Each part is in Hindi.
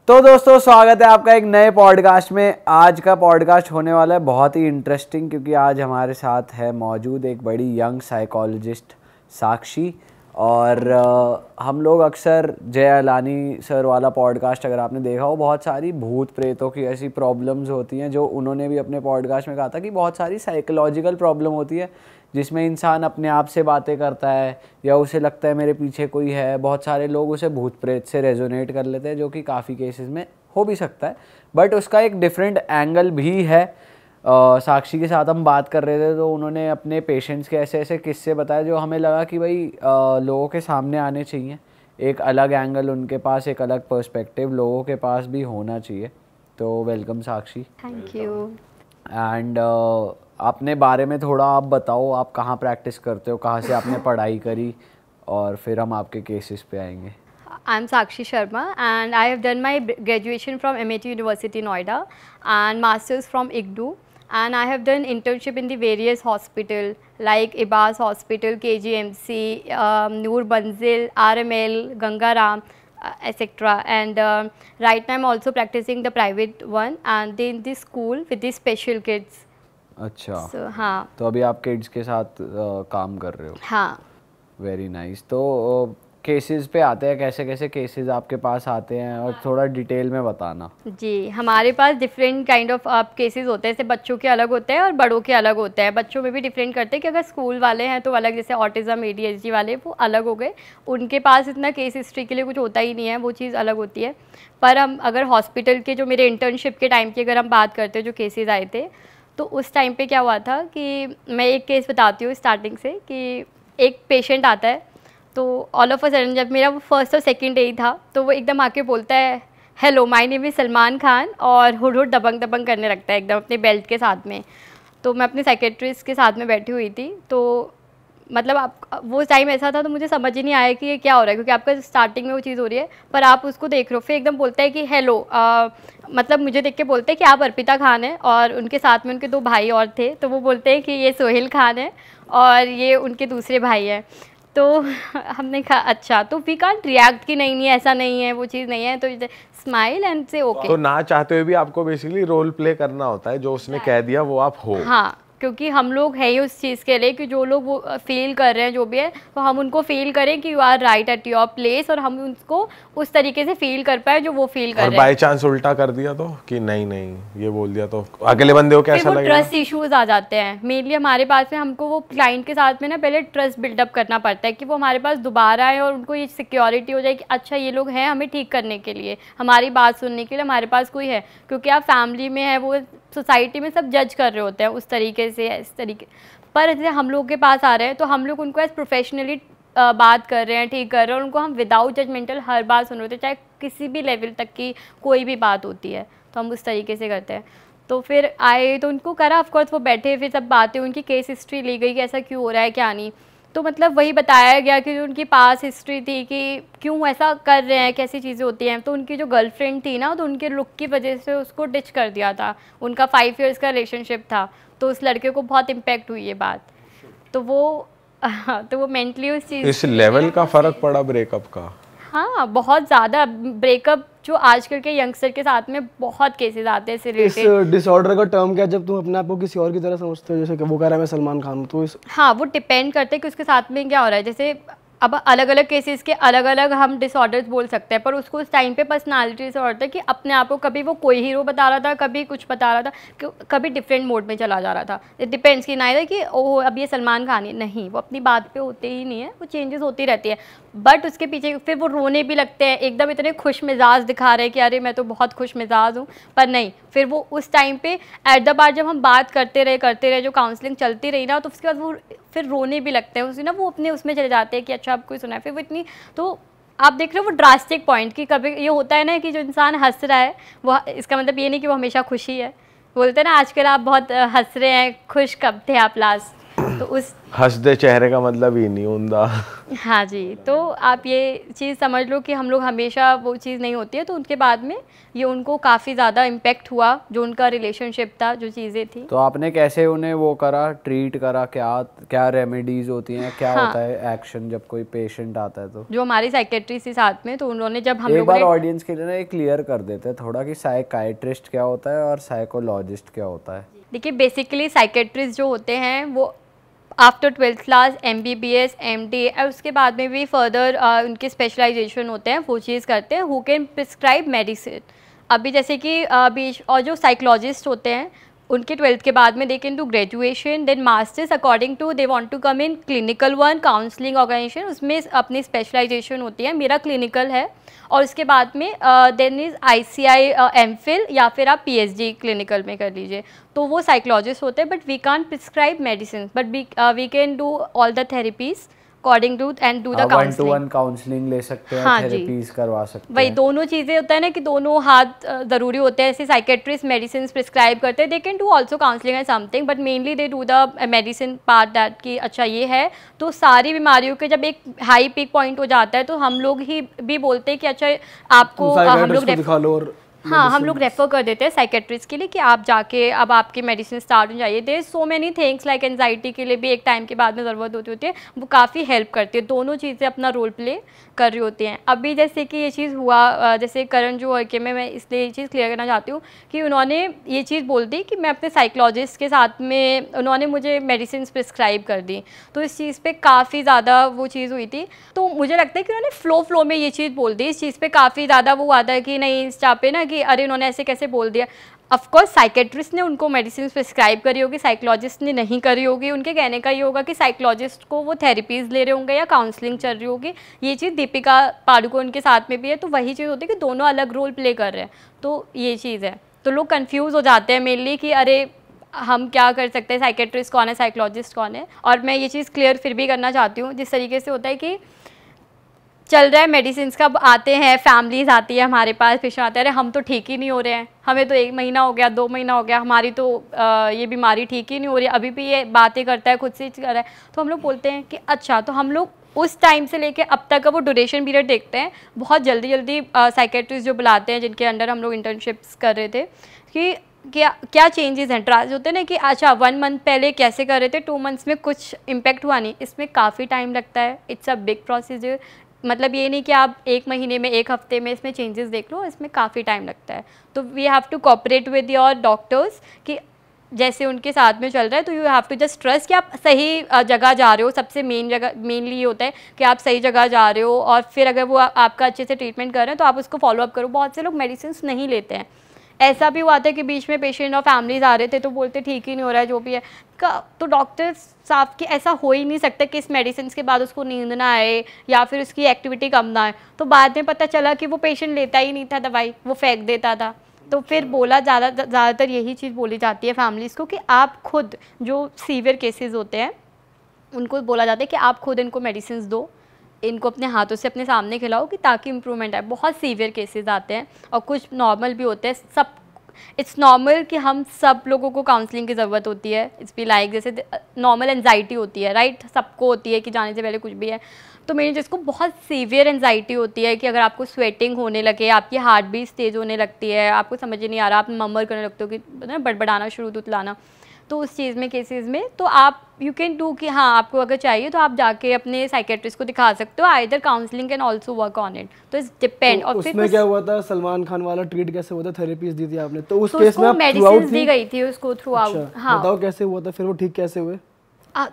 तो दोस्तों स्वागत है आपका एक नए पॉडकास्ट में। आज का पॉडकास्ट होने वाला है बहुत ही इंटरेस्टिंग, क्योंकि आज हमारे साथ है मौजूद एक बड़ी यंग साइकोलॉजिस्ट साक्षी। और हम लोग अक्सर जय अलानी सर वाला पॉडकास्ट अगर आपने देखा हो, बहुत सारी भूत प्रेतों की ऐसी प्रॉब्लम्स होती हैं जो उन्होंने भी अपने पॉडकास्ट में कहा था कि बहुत सारी साइकोलॉजिकल प्रॉब्लम होती है जिसमें इंसान अपने आप से बातें करता है या उसे लगता है मेरे पीछे कोई है। बहुत सारे लोग उसे भूत प्रेत से रेजोनेट कर लेते हैं, जो कि काफ़ी केसेस में हो भी सकता है, बट उसका एक डिफरेंट एंगल भी है। साक्षी के साथ हम बात कर रहे थे तो उन्होंने अपने पेशेंट्स के ऐसे ऐसे किस्से बताए जो हमें लगा कि भाई लोगों के सामने आने चाहिए। एक अलग एंगल उनके पास, एक अलग पर्सपेक्टिव लोगों के पास भी होना चाहिए। तो welcome Sakshi. Thank you. And अपने बारे में थोड़ा आप बताओ, आप कहाँ प्रैक्टिस करते हो, कहाँ से आपने पढ़ाई करी, और फिर हम आपके केसेस पे आएंगे। I'm Sakshi Sharma and I have done my graduation from MIT University Noida and masters from IGNOU, and I have done internship in the various hospital like Ibas Hospital, KGMC, Noor Banzil, RML, Gangaram, etc. And right now I'm also practicing the private one and in the school with the special kids. अच्छा, So, हाँ, तो अभी आप किड्स के साथ काम कर रहे हो। हाँ। Very nice. तो केसेस पे आते हैं, कैसे कैसे केसेस आपके पास आते हैं और थोड़ा डिटेल में बताना। जी, हमारे पास डिफरेंट काइंड ऑफ केसेस होते हैं। जैसे बच्चों के अलग होते हैं और बड़ों के अलग होते हैं। बच्चों में भी डिफरेंट करते हैं कि अगर स्कूल वाले हैं तो अलग, जैसे ऑटिज़म ADHD वाले वो अलग हो गए, उनके पास इतना केस हिस्ट्री के लिए कुछ होता ही नहीं है, वो चीज़ अलग होती है। पर हम अगर हॉस्पिटल के जो मेरे इंटर्नशिप के टाइम की अगर हम बात करते हैं, जो केसेस आए थे, तो उस टाइम पे क्या हुआ था कि मैं एक केस बताती हूँ स्टार्टिंग से। कि एक पेशेंट आता है तो ऑल ऑफ अ सडन, जब मेरा वो फर्स्ट और सेकंड डे ही था, तो वो एकदम आके बोलता है hello my name is Salman Khan, और हुड हुड दबंग दबंग करने लगता है एकदम अपने बेल्ट के साथ में। तो मैं अपने साइकेट्रिस्ट के साथ में बैठी हुई थी, तो मतलब आप वो टाइम ऐसा था तो मुझे समझ ही नहीं आया कि ये क्या हो रहा है, क्योंकि आपका स्टार्टिंग में वो चीज़ हो रही है पर आप उसको देख रहे हो। फिर एकदम बोलता है कि हेलो, मतलब मुझे देख के बोलते हैं कि आप अर्पिता खान हैं, और उनके साथ में उनके 2 भाई और थे, तो वो बोलते हैं कि ये सोहेल खान है और ये उनके दूसरे भाई हैं। तो हमने कहा अच्छा, तो वी कांट रिएक्ट कि नहीं नहीं ऐसा नहीं है, वो चीज़ नहीं है, तो स्माइल एंड से ओके। तो ना चाहते हुए भी आपको बेसिकली रोल प्ले करना होता है, जो उसने कह दिया वो आप हो। हाँ, क्योंकि हम लोग हैं ही उस चीज़ के लिए कि जो लोग वो फील कर रहे हैं जो भी है, तो हम उनको फील करें कि you are right at your place, और हम उनको उस तरीके से फील कर पाए जो वो फील कर रहे हैं। और बाय चांस उल्टा कर दिया तो कि नहीं नहीं ये बोल दिया, तो अगले बंदे को कैसा लगेगा? ट्रस्ट इश्यूज आ जाते हैं मेनली हमारे पास में। हमको वो क्लाइंट के साथ में ना पहले ट्रस्ट बिल्डअप करना पड़ता है कि वो हमारे पास दोबारा आए और उनको ये सिक्योरिटी हो जाए कि अच्छा ये लोग हैं हमें ठीक करने के लिए, हमारी बात सुनने के लिए हमारे पास कोई है। क्योंकि आप फैमिली में है, वो सोसाइटी में सब जज कर रहे होते हैं उस तरीके से, इस तरीके। पर जैसे हम लोग के पास आ रहे हैं तो हम लोग उनको एज प्रोफेशनली बात कर रहे हैं, ठीक कर रहे हैं, और उनको हम विदाउट जजमेंटल हर बात सुन रहे होते हैं, चाहे किसी भी लेवल तक की कोई भी बात होती है, तो हम उस तरीके से करते हैं। तो फिर आए तो उनको करा, ऑफकोर्स वो बैठे, फिर सब बातें, उनकी केस हिस्ट्री ली गई कि ऐसा क्यों हो रहा है क्या नहीं। तो मतलब वही बताया गया कि जो उनकी पास हिस्ट्री थी कि क्यों ऐसा कर रहे हैं, कैसी चीज़ें होती हैं। तो उनकी जो गर्लफ्रेंड थी ना, तो उनके लुक की वजह से उसको डिच कर दिया था। उनका 5 इयर्स का रिलेशनशिप था, तो उस लड़के को बहुत इम्पेक्ट हुई ये बात। तो वो मेंटली उस चीज़, इस लेवल का फर्क पड़ा ब्रेकअप का। हाँ, बहुत ज़्यादा। ब्रेकअप जो आजकल के यंगस्टर के साथ में बहुत केसेस आते हैं इससे रिलेटेड। इस डिसऑर्डर का टर्म क्या है जब तुम अपने आप को किसी और की तरह समझते हो, जैसे कि वो कह रहा है मैं सलमान खान हूं, तो हाँ, वो डिपेंड करते हैं कि उसके साथ में क्या हो रहा है। जैसे अब अलग अलग केसेस के अलग अलग हम डिसऑर्डर्स बोल सकते हैं, पर उसको उस टाइम पे पर्सनालिटी डिसऑर्डर था कि अपने आप को कभी वो कोई हीरो बता रहा था, कभी कुछ बता रहा था, कभी डिफरेंट मोड में चला जा रहा था। इट डिपेंड्स कि ना कि ओह अब ये सलमान खान है, नहीं, वो अपनी बात पे होते ही नहीं है, वो चेंजेस होती रहती है। बट उसके पीछे फिर वो रोने भी लगते हैं, एकदम इतने खुश मिजाज दिखा रहे हैं कि अरे मैं तो बहुत खुश मिजाज हूँ, पर नहीं, फिर वो उस टाइम पे एट द बार जब हम बात करते रहे, जो काउंसलिंग चलती रही ना, तो उसके बाद वो फिर रोने भी लगते हैं, उसी ना वो अपने उसमें चले जाते हैं कि अच्छा आपको सुना है। फिर वो इतनी, तो आप देख रहे हो वो ड्रास्टिक पॉइंट कि कभी ये होता है ना कि जो इंसान हंस रहा है वो, इसका मतलब ये नहीं कि वो हमेशा खुशी है। बोलते हैं ना आजकल आप बहुत हंस रहे हैं, खुश कब थे आप लास्ट। तो उस हंसदे चेहरे का मतलब ही नहीं होता। हाँ जी, तो आप ये चीज़ समझ लो कि हम लोग हमेशा वो चीज़ नहीं होती है, तो उनके बाद में ये उनको काफ़ी ज़्यादा इम्पेक्ट हुआ, जो उनका रिलेशनशिप था, जो चीज़ें थी। तो आपने कैसे उन्हें वो करा, ट्रीट करा, क्या क्या रेमेडीज होती हैं, क्या हाँ, होता है एक्शन जब कोई पेशेंट आता है? तो जो हमारी साइकेट्रिस्ट थी साथ में, तो उन्होंने जब हम एक लोगों बार ने ऑडियंस के लिए ना एक क्लियर कर देते हैं थोड़ा कि साइकाइट्रिस्ट क्या होता है और साइकोलॉजिस्ट क्या होता है। देखिए, बेसिकली साइकेट्रिस्ट जो होते हैं वो after 12th class MBBS MD और उसके बाद में भी फर्दर उनके स्पेशलाइजेशन होते हैं, वो चीज़ करते हैं, हु कैन प्रिस्क्राइब मेडिसिन। अभी जैसे कि अभी और जो साइकोलॉजिस्ट होते हैं उनके 12th के बाद में they can do graduation then masters according to they want to come in clinical one counselling organisation, उसमें अपनी स्पेशलाइजेशन होती है। मेरा क्लिनिकल है और उसके बाद में देन इज़ ICI MPhil या फिर आप PhD क्लिनिकल में कर लीजिए, तो वो साइकोलॉजिस्ट होते हैं। But we can't prescribe medicine, but we can do all the therapies according to and do the counselling. 1-to-1 counselling ले सकते हैं, हाँ जी, थेरेपीज करवा सकते वही हैं। दोनों चीज़ें होता है ना कि दोनों हाथ ज़रूरी होते हैं। ऐसे साइकेट्रिस्ट मेडिसिन प्रिस्क्राइब करते हैं, दे can do also counselling and something, but mainly they do the medicine part that कि अच्छा ये है। तो सारी बीमारियों के जब एक हाई पीक पॉइंट हो जाता है तो हम लोग ही भी बोलते हैं कि अच्छा आपको हम लोग दिखा लो और हाँ, हम लोग रेफ़र कर देते हैं साइकेट्रिस्ट के लिए कि आप जाके अब आपकी मेडिसिन स्टार्ट हो जाइए। There so many things like anxiety के लिए भी एक टाइम के बाद में ज़रूरत होती है, वो काफ़ी हेल्प करती है। दोनों चीज़ें अपना रोल प्ले कर रही होती हैं। अभी जैसे कि ये चीज़ हुआ, जैसे करण जो के में मैं इसलिए ये चीज़ क्लियर करना चाहती हूँ कि उन्होंने ये चीज़ बोल दी कि मैं अपने साइकोलॉजिस्ट के साथ में उन्होंने मुझे मेडिसिन प्रिस्क्राइब कर दी, तो इस चीज़ पे काफ़ी ज़्यादा वो चीज़ हुई थी। तो मुझे लगता है कि उन्होंने फ्लो में ये चीज़ बोल दी, इस चीज़ पे काफ़ी ज़्यादा वो आता है कि नहीं इंस्टा पे ना कि अरे उन्होंने ऐसे कैसे बोल दिया। ऑफकोर्स साइकेट्रिस्ट ने उनको मेडिसिन प्रिस्क्राइब करी होगी, साइकोलॉजिस्ट ने नहीं करी होगी। उनके कहने का ये होगा कि साइकोलॉजिस्ट को वो थेरेपीज़ ले रहे होंगे या काउंसलिंग चल रही होगी। ये चीज़ दीपिका पादुकोण के साथ में भी है, तो वही चीज़ होती है कि दोनों अलग रोल प्ले कर रहे हैं, तो ये चीज़ है। तो लोग कंफ्यूज हो जाते हैं मेनली कि अरे हम क्या कर सकते हैं, साइकेट्रिस्ट कौन है, साइकोलॉजिस्ट कौन है। और मैं ये चीज़ क्लियर फिर भी करना चाहती हूँ, जिस तरीके से होता है कि चल रहा है मेडिसिन का, आते हैं फैमिलीज आती है हमारे पास, पेशेंट आते हैं अरे हम तो ठीक ही नहीं हो रहे हैं, हमें तो 1 महीना हो गया, 2 महीना हो गया, हमारी तो ये बीमारी ठीक ही नहीं हो रही, अभी भी ये बातें करता है, खुद से कर रहा है। तो हम लोग बोलते हैं कि अच्छा, तो हम लोग उस टाइम से लेके अब तक का वो ड्यूरेशन पीरियड देखते हैं। बहुत जल्दी साइकेट्रिस्ट जो बुलाते हैं जिनके अंडर हम लोग इंटर्नशिप्स कर रहे थे कि क्या चेंजेस हैं, ट्रांस होते हैं ना कि अच्छा 1 मंथ पहले कैसे कर रहे थे, 2 मंथ्स में कुछ इम्पेक्ट हुआ नहीं, इसमें काफ़ी टाइम लगता है। इट्स अ बिग प्रोसीजर, मतलब ये नहीं कि आप 1 महीने में 1 हफ्ते में इसमें चेंजेस देख लो, इसमें काफ़ी टाइम लगता है। तो we have to cooperate with your doctors कि जैसे उनके साथ में चल रहा है, तो you have to just trust कि आप सही जगह जा रहे हो। सबसे मेनली ये होता है कि आप सही जगह जा रहे हो, और फिर अगर वो आपका अच्छे से ट्रीटमेंट कर रहे हैं तो आप उसको फॉलो अप करो। बहुत से लोग मेडिसिन नहीं लेते हैं, ऐसा भी हुआ था कि बीच में पेशेंट और फैमिलीज आ रहे थे तो बोलते ठीक ही नहीं हो रहा है जो भी है तो डॉक्टर साहब कि ऐसा हो ही नहीं सकता कि इस मेडिसिन के बाद उसको नींद ना आए या फिर उसकी एक्टिविटी कम ना आए। तो बाद में पता चला कि वो पेशेंट लेता ही नहीं था दवाई, वो फेंक देता था। तो फिर बोला ज़्यादातर यही चीज़ बोली जाती है फैमिलीज़ को कि आप खुद, जो सीवियर केसेस होते हैं उनको बोला जाता है कि आप खुद इनको मेडिसिन दो, इनको अपने हाथों से अपने सामने खिलाओ कि ताकि इम्प्रूवमेंट आए। बहुत सीवियर केसेस आते हैं और कुछ नॉर्मल भी होते हैं। सब इट्स नॉर्मल कि हम सब लोगों को काउंसलिंग की ज़रूरत होती है। इट्स बी लाइक जैसे नॉर्मल एंजाइटी होती है, राइट, सबको होती है कि जाने से पहले कुछ भी है। तो मेरी जिसको बहुत सीवियर एंजाइटी होती है कि अगर आपको स्वेटिंग होने लगे, आपकी हार्ट बीट तेज़ होने लगती है, आपको समझ नहीं आ रहा, आप मम्मर करने लगते हो कि बड़बड़ाना शुरू तुतलाना, तो उस चीज़ में केसेस में तो आप यू कैन डू कि हाँ आपको अगर चाहिए तो आप जाके अपने साइकेट्रिस्ट को दिखा सकते हो। Either counselling can also work on it, तो इट्स डिपेंड। और फिर उसमें क्या हुआ था, सलमान खान वाला ट्रीट कैसे हुआ था, थेरेपीज दी थी आपने, तो उस तो केस में मेडिसिन दी गई थी उसको थ्रू आउट। अच्छा, हाँ बताओ कैसे हुआ था, फिर वो ठीक कैसे हुए?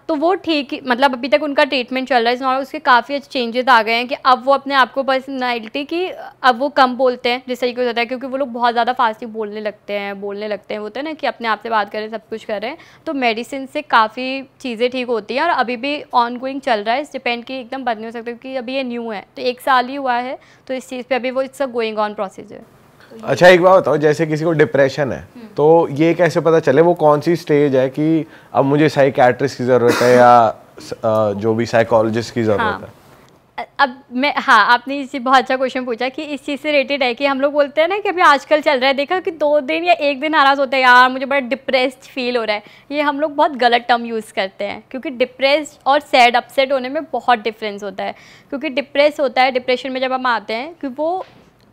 तो वो ठीक, मतलब अभी तक उनका ट्रीटमेंट चल रहा है और उसके काफ़ी अच्छे चेंजेस आ गए हैं कि अब वो अपने आप को पर्सनैलिटी की अब वो कम बोलते हैं जिस तरीके से होता है, क्योंकि वो लोग बहुत ज़्यादा फास्ट बोलने लगते हैं होता है ना कि अपने आप से बात करें, सब कुछ कर रहे हैं। तो मेडिसिन से काफ़ी चीज़ें ठीक होती हैं और अभी भी ऑन गोइंग चल रहा है। इस डिपेंड की एकदम बंद नहीं हो सकता क्योंकि अभी ये न्यू है, तो 1 साल ही हुआ है, तो इस चीज़ पर अभी वो it's a going on procedure. अच्छा एक बात बताओ, जैसे किसी को डिप्रेशन है तो ये कैसे पता चले वो कौन सी स्टेज है कि अब मुझे साइकियाट्रिस्ट की ज़रूरत है या जो भी साइकोलॉजिस्ट की ज़रूरत है? अब मैं, हाँ, आपने इस बहुत अच्छा क्वेश्चन पूछा कि इस चीज़ से रिलेटेड है कि हम लोग बोलते हैं ना कि अभी आजकल चल रहा है, देखा कि 2 दिन या 1 दिन नाराज़ होते हैं, यार मुझे बड़ा डिप्रेस्ड फील हो रहा है। ये हम लोग बहुत गलत टर्म यूज़ करते हैं, क्योंकि डिप्रेस्ड और सैड, अपसेट होने में बहुत डिफरेंस होता है। क्योंकि डिप्रेस होता है, डिप्रेशन में जब हम आते हैं कि वो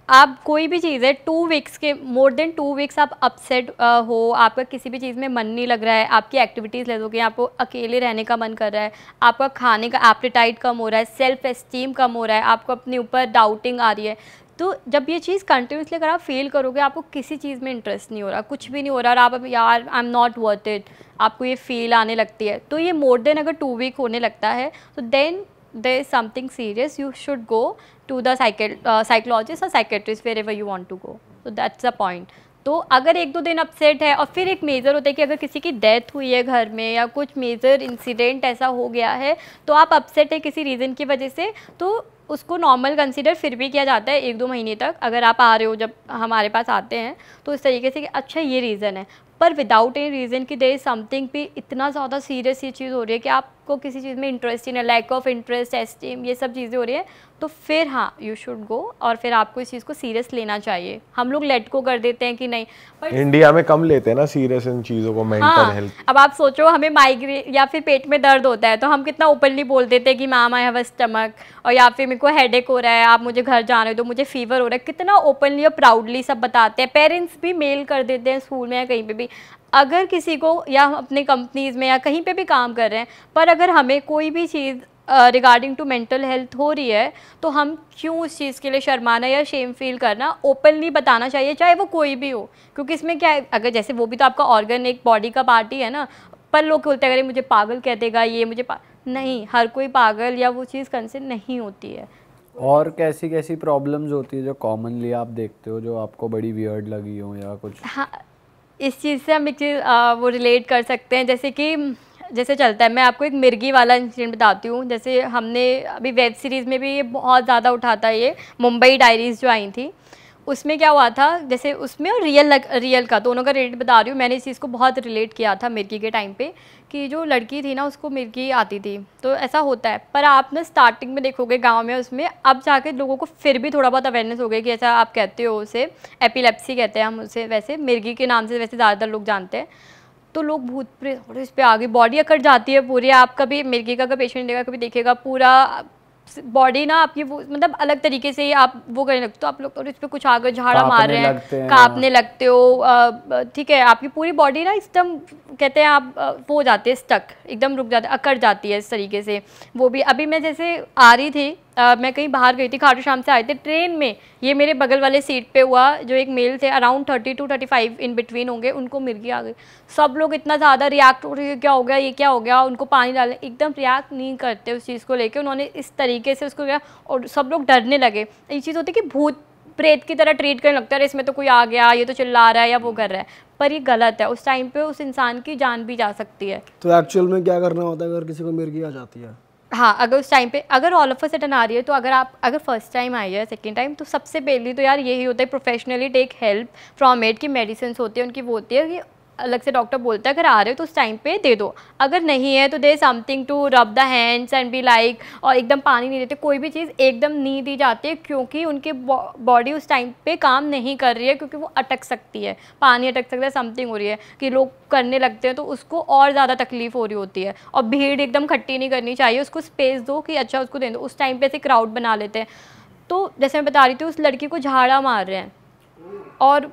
आप कोई भी चीज़ है 2 वीक्स के, मोर देन 2 वीक्स आप अपसेट हो, आपका किसी भी चीज़ में मन नहीं लग रहा है, आपकी एक्टिविटीज़ ले दोगे, आपको अकेले रहने का मन कर रहा है, आपका खाने का एपेटाइट कम हो रहा है, सेल्फ एस्टीम कम हो रहा है, आपको अपने ऊपर डाउटिंग आ रही है। तो जब ये चीज़ कंटिन्यूसली अगर आप फील करोगे, आपको किसी चीज़ में इंटरेस्ट नहीं हो रहा, कुछ भी नहीं हो रहा, और आप अब यार आई एम नॉट वर्थ इट, आपको ये फील आने लगती है, तो ये मोर देन अगर 2 वीक होने लगता है, तो then there is something serious, you should go to the psychologist or psychiatrist wherever you want to go. So that's the point. तो अगर 1-2 दिन अपसेट है, और फिर एक मेजर होता है कि अगर किसी की डेथ हुई है घर में या कुछ मेजर इंसिडेंट ऐसा हो गया है, तो आप अपसेट है किसी रीज़न की वजह से, तो उसको नॉर्मल कंसीडर फिर भी किया जाता है 1-2 महीने तक। अगर आप आ रहे हो, जब हमारे पास आते हैं तो इस तरीके से कि अच्छा ये रीज़न है, पर विदाउट एनी रीज़न कि देयर इज़ समथिंग भी इतना ज़्यादा सीरियस ये चीज़ हो रही है कि आपको किसी चीज़ में इंटरेस्ट ही नहीं, लैक ऑफ इंटरेस्ट, एस्टीम, ये सब चीज़ें हो रही है, तो फिर हाँ यू शुड गो, और फिर आपको इस चीज़ को सीरियस लेना चाहिए। हम लोग लेट को कर देते हैं कि नहीं, पर इंडिया में कम लेते हैं ना सीरियस इन चीज़ों को, मेंटल हेल्थ। अब आप सोचो, हमें माइग्रेन या फिर पेट में दर्द होता है तो हम कितना ओपनली बोल देते हैं कि ma'am I have a stomach, और या फिर मेरे को हेडेक हो रहा है, आप मुझे घर जाने दो, मुझे फीवर हो रहा है, कितना ओपनली और प्राउडली सब बताते हैं। पेरेंट्स भी मेल कर देते हैं स्कूल में या कहीं पे भी, अगर किसी को या अपने कंपनीज़ में या कहीं पे भी काम कर रहे हैं, पर अगर हमें कोई भी चीज़ रिगार्डिंग टू मेंटल हेल्थ हो रही है, तो हम क्यों उस चीज़ के लिए शर्माना या शेम फील करना, ओपनली बताना चाहिए, चाहे वो कोई भी हो। क्योंकि इसमें क्या है, अगर जैसे वो भी तो आपका ऑर्गन, एक बॉडी का पार्ट ही है ना, पर लोग बोलते हैं अरे मुझे पागल कह देगा ये, मुझे नहीं, हर कोई पागल या वो चीज़ कंसिडर नहीं होती है। और कैसी कैसी प्रॉब्लम्स होती है जो कॉमनली आप देखते हो, जो आपको बड़ी वियर्ड लगी हो या कुछ? हाँ, इस चीज़ से हम एक चीज़ वो रिलेट कर सकते हैं, जैसे कि जैसे चलता है, मैं आपको एक मिर्गी वाला इंसिडेंट बताती हूँ। जैसे हमने अभी वेब सीरीज़ में भी ये बहुत ज़्यादा उठाता है, ये मुंबई डायरीज़ जो आई थी, उसमें क्या हुआ था, जैसे उसमें और रियल का दोनों का रिलेट बता रही हूँ। मैंने इस चीज़ को बहुत रिलेट किया था मिर्गी के टाइम पे, कि जो लड़की थी ना उसको मिर्गी आती थी, तो ऐसा होता है। पर आप ना स्टार्टिंग में देखोगे गांव में, उसमें अब जाके लोगों को फिर भी थोड़ा बहुत अवेयरनेस हो गया कि ऐसा आप कहते हो, उसे एपिलेप्सी कहते हैं हम उसे, वैसे मिर्गी के नाम से वैसे ज़्यादातर लोग जानते हैं। तो लोग भूत प्रेत इस पर आगे, बॉडी अकड़ जाती है पूरी। आप कभी मिर्गी का पेशेंट देगा, कभी देखेगा पूरा बॉडी ना आपकी वो मतलब अलग तरीके से आप वो करने लगते हो, तो आप लोग तो इस पर कुछ आगे झाड़ा मार रहे हैं, कांपने लगते हो, ठीक है, आपकी पूरी बॉडी ना एकदम कहते हैं आप वो हो जाते हैं स्टक, एकदम रुक जाते, अकड़ जाती है इस तरीके से। वो भी अभी मैं जैसे आ रही थी, मैं कहीं बाहर गई थी, खाटू श्याम से आए थे ट्रेन में, ये मेरे बगल वाले सीट पे हुआ, जो एक मेल थे अराउंड 30 to 35 इन बिटवीन होंगे, उनको मिर्गी आ गई। सब लोग इतना ज़्यादा रिएक्ट हो रहे हैं, क्या हो गया, ये क्या हो गया, उनको पानी डालने, एकदम रिएक्ट नहीं करते उस चीज़ को लेके, उन्होंने इस तरीके से उसको किया और सब लोग डरने लगे। ये चीज़ होती है कि भूत प्रेत की तरह ट्रीट करने लगता है, इसमें तो कोई आ गया, ये तो चिल्ला रहा है या वो कर रहा है, पर ये गलत है। उस टाइम पे उस इंसान की जान भी जा सकती है। तो एक्चुअल में क्या करना होता है अगर किसी को मिर्गी आ जाती है? हाँ, अगर उस टाइम पे अगर ऑल ऑफ अ सडन आ रही है, तो अगर फर्स्ट टाइम आई है, सेकंड टाइम, तो सबसे पहले तो यार यही होता है professionally take help from it, की मेडिसिन होती है उनकी, वो होती है कि अलग से डॉक्टर बोलता है अगर आ रहे हो तो उस टाइम पे दे दो, अगर नहीं है तो दे something to rub the hands and be like, और एकदम पानी नहीं देते, कोई भी चीज़ एकदम नहीं दी जाती है, क्योंकि उनकी बॉडी उस टाइम पे काम नहीं कर रही है, क्योंकि वो अटक सकती है, पानी अटक सकता है, समथिंग हो रही है कि लोग करने लगते हैं तो उसको और ज़्यादा तकलीफ हो रही होती है। और भीड़ एकदम खट्टी नहीं करनी चाहिए, उसको स्पेस दो कि अच्छा उसको दे दो। उस टाइम पे ऐसे क्राउड बना लेते हैं। तो जैसे मैं बता रही थी, उस लड़की को झाड़ा मार रहे हैं और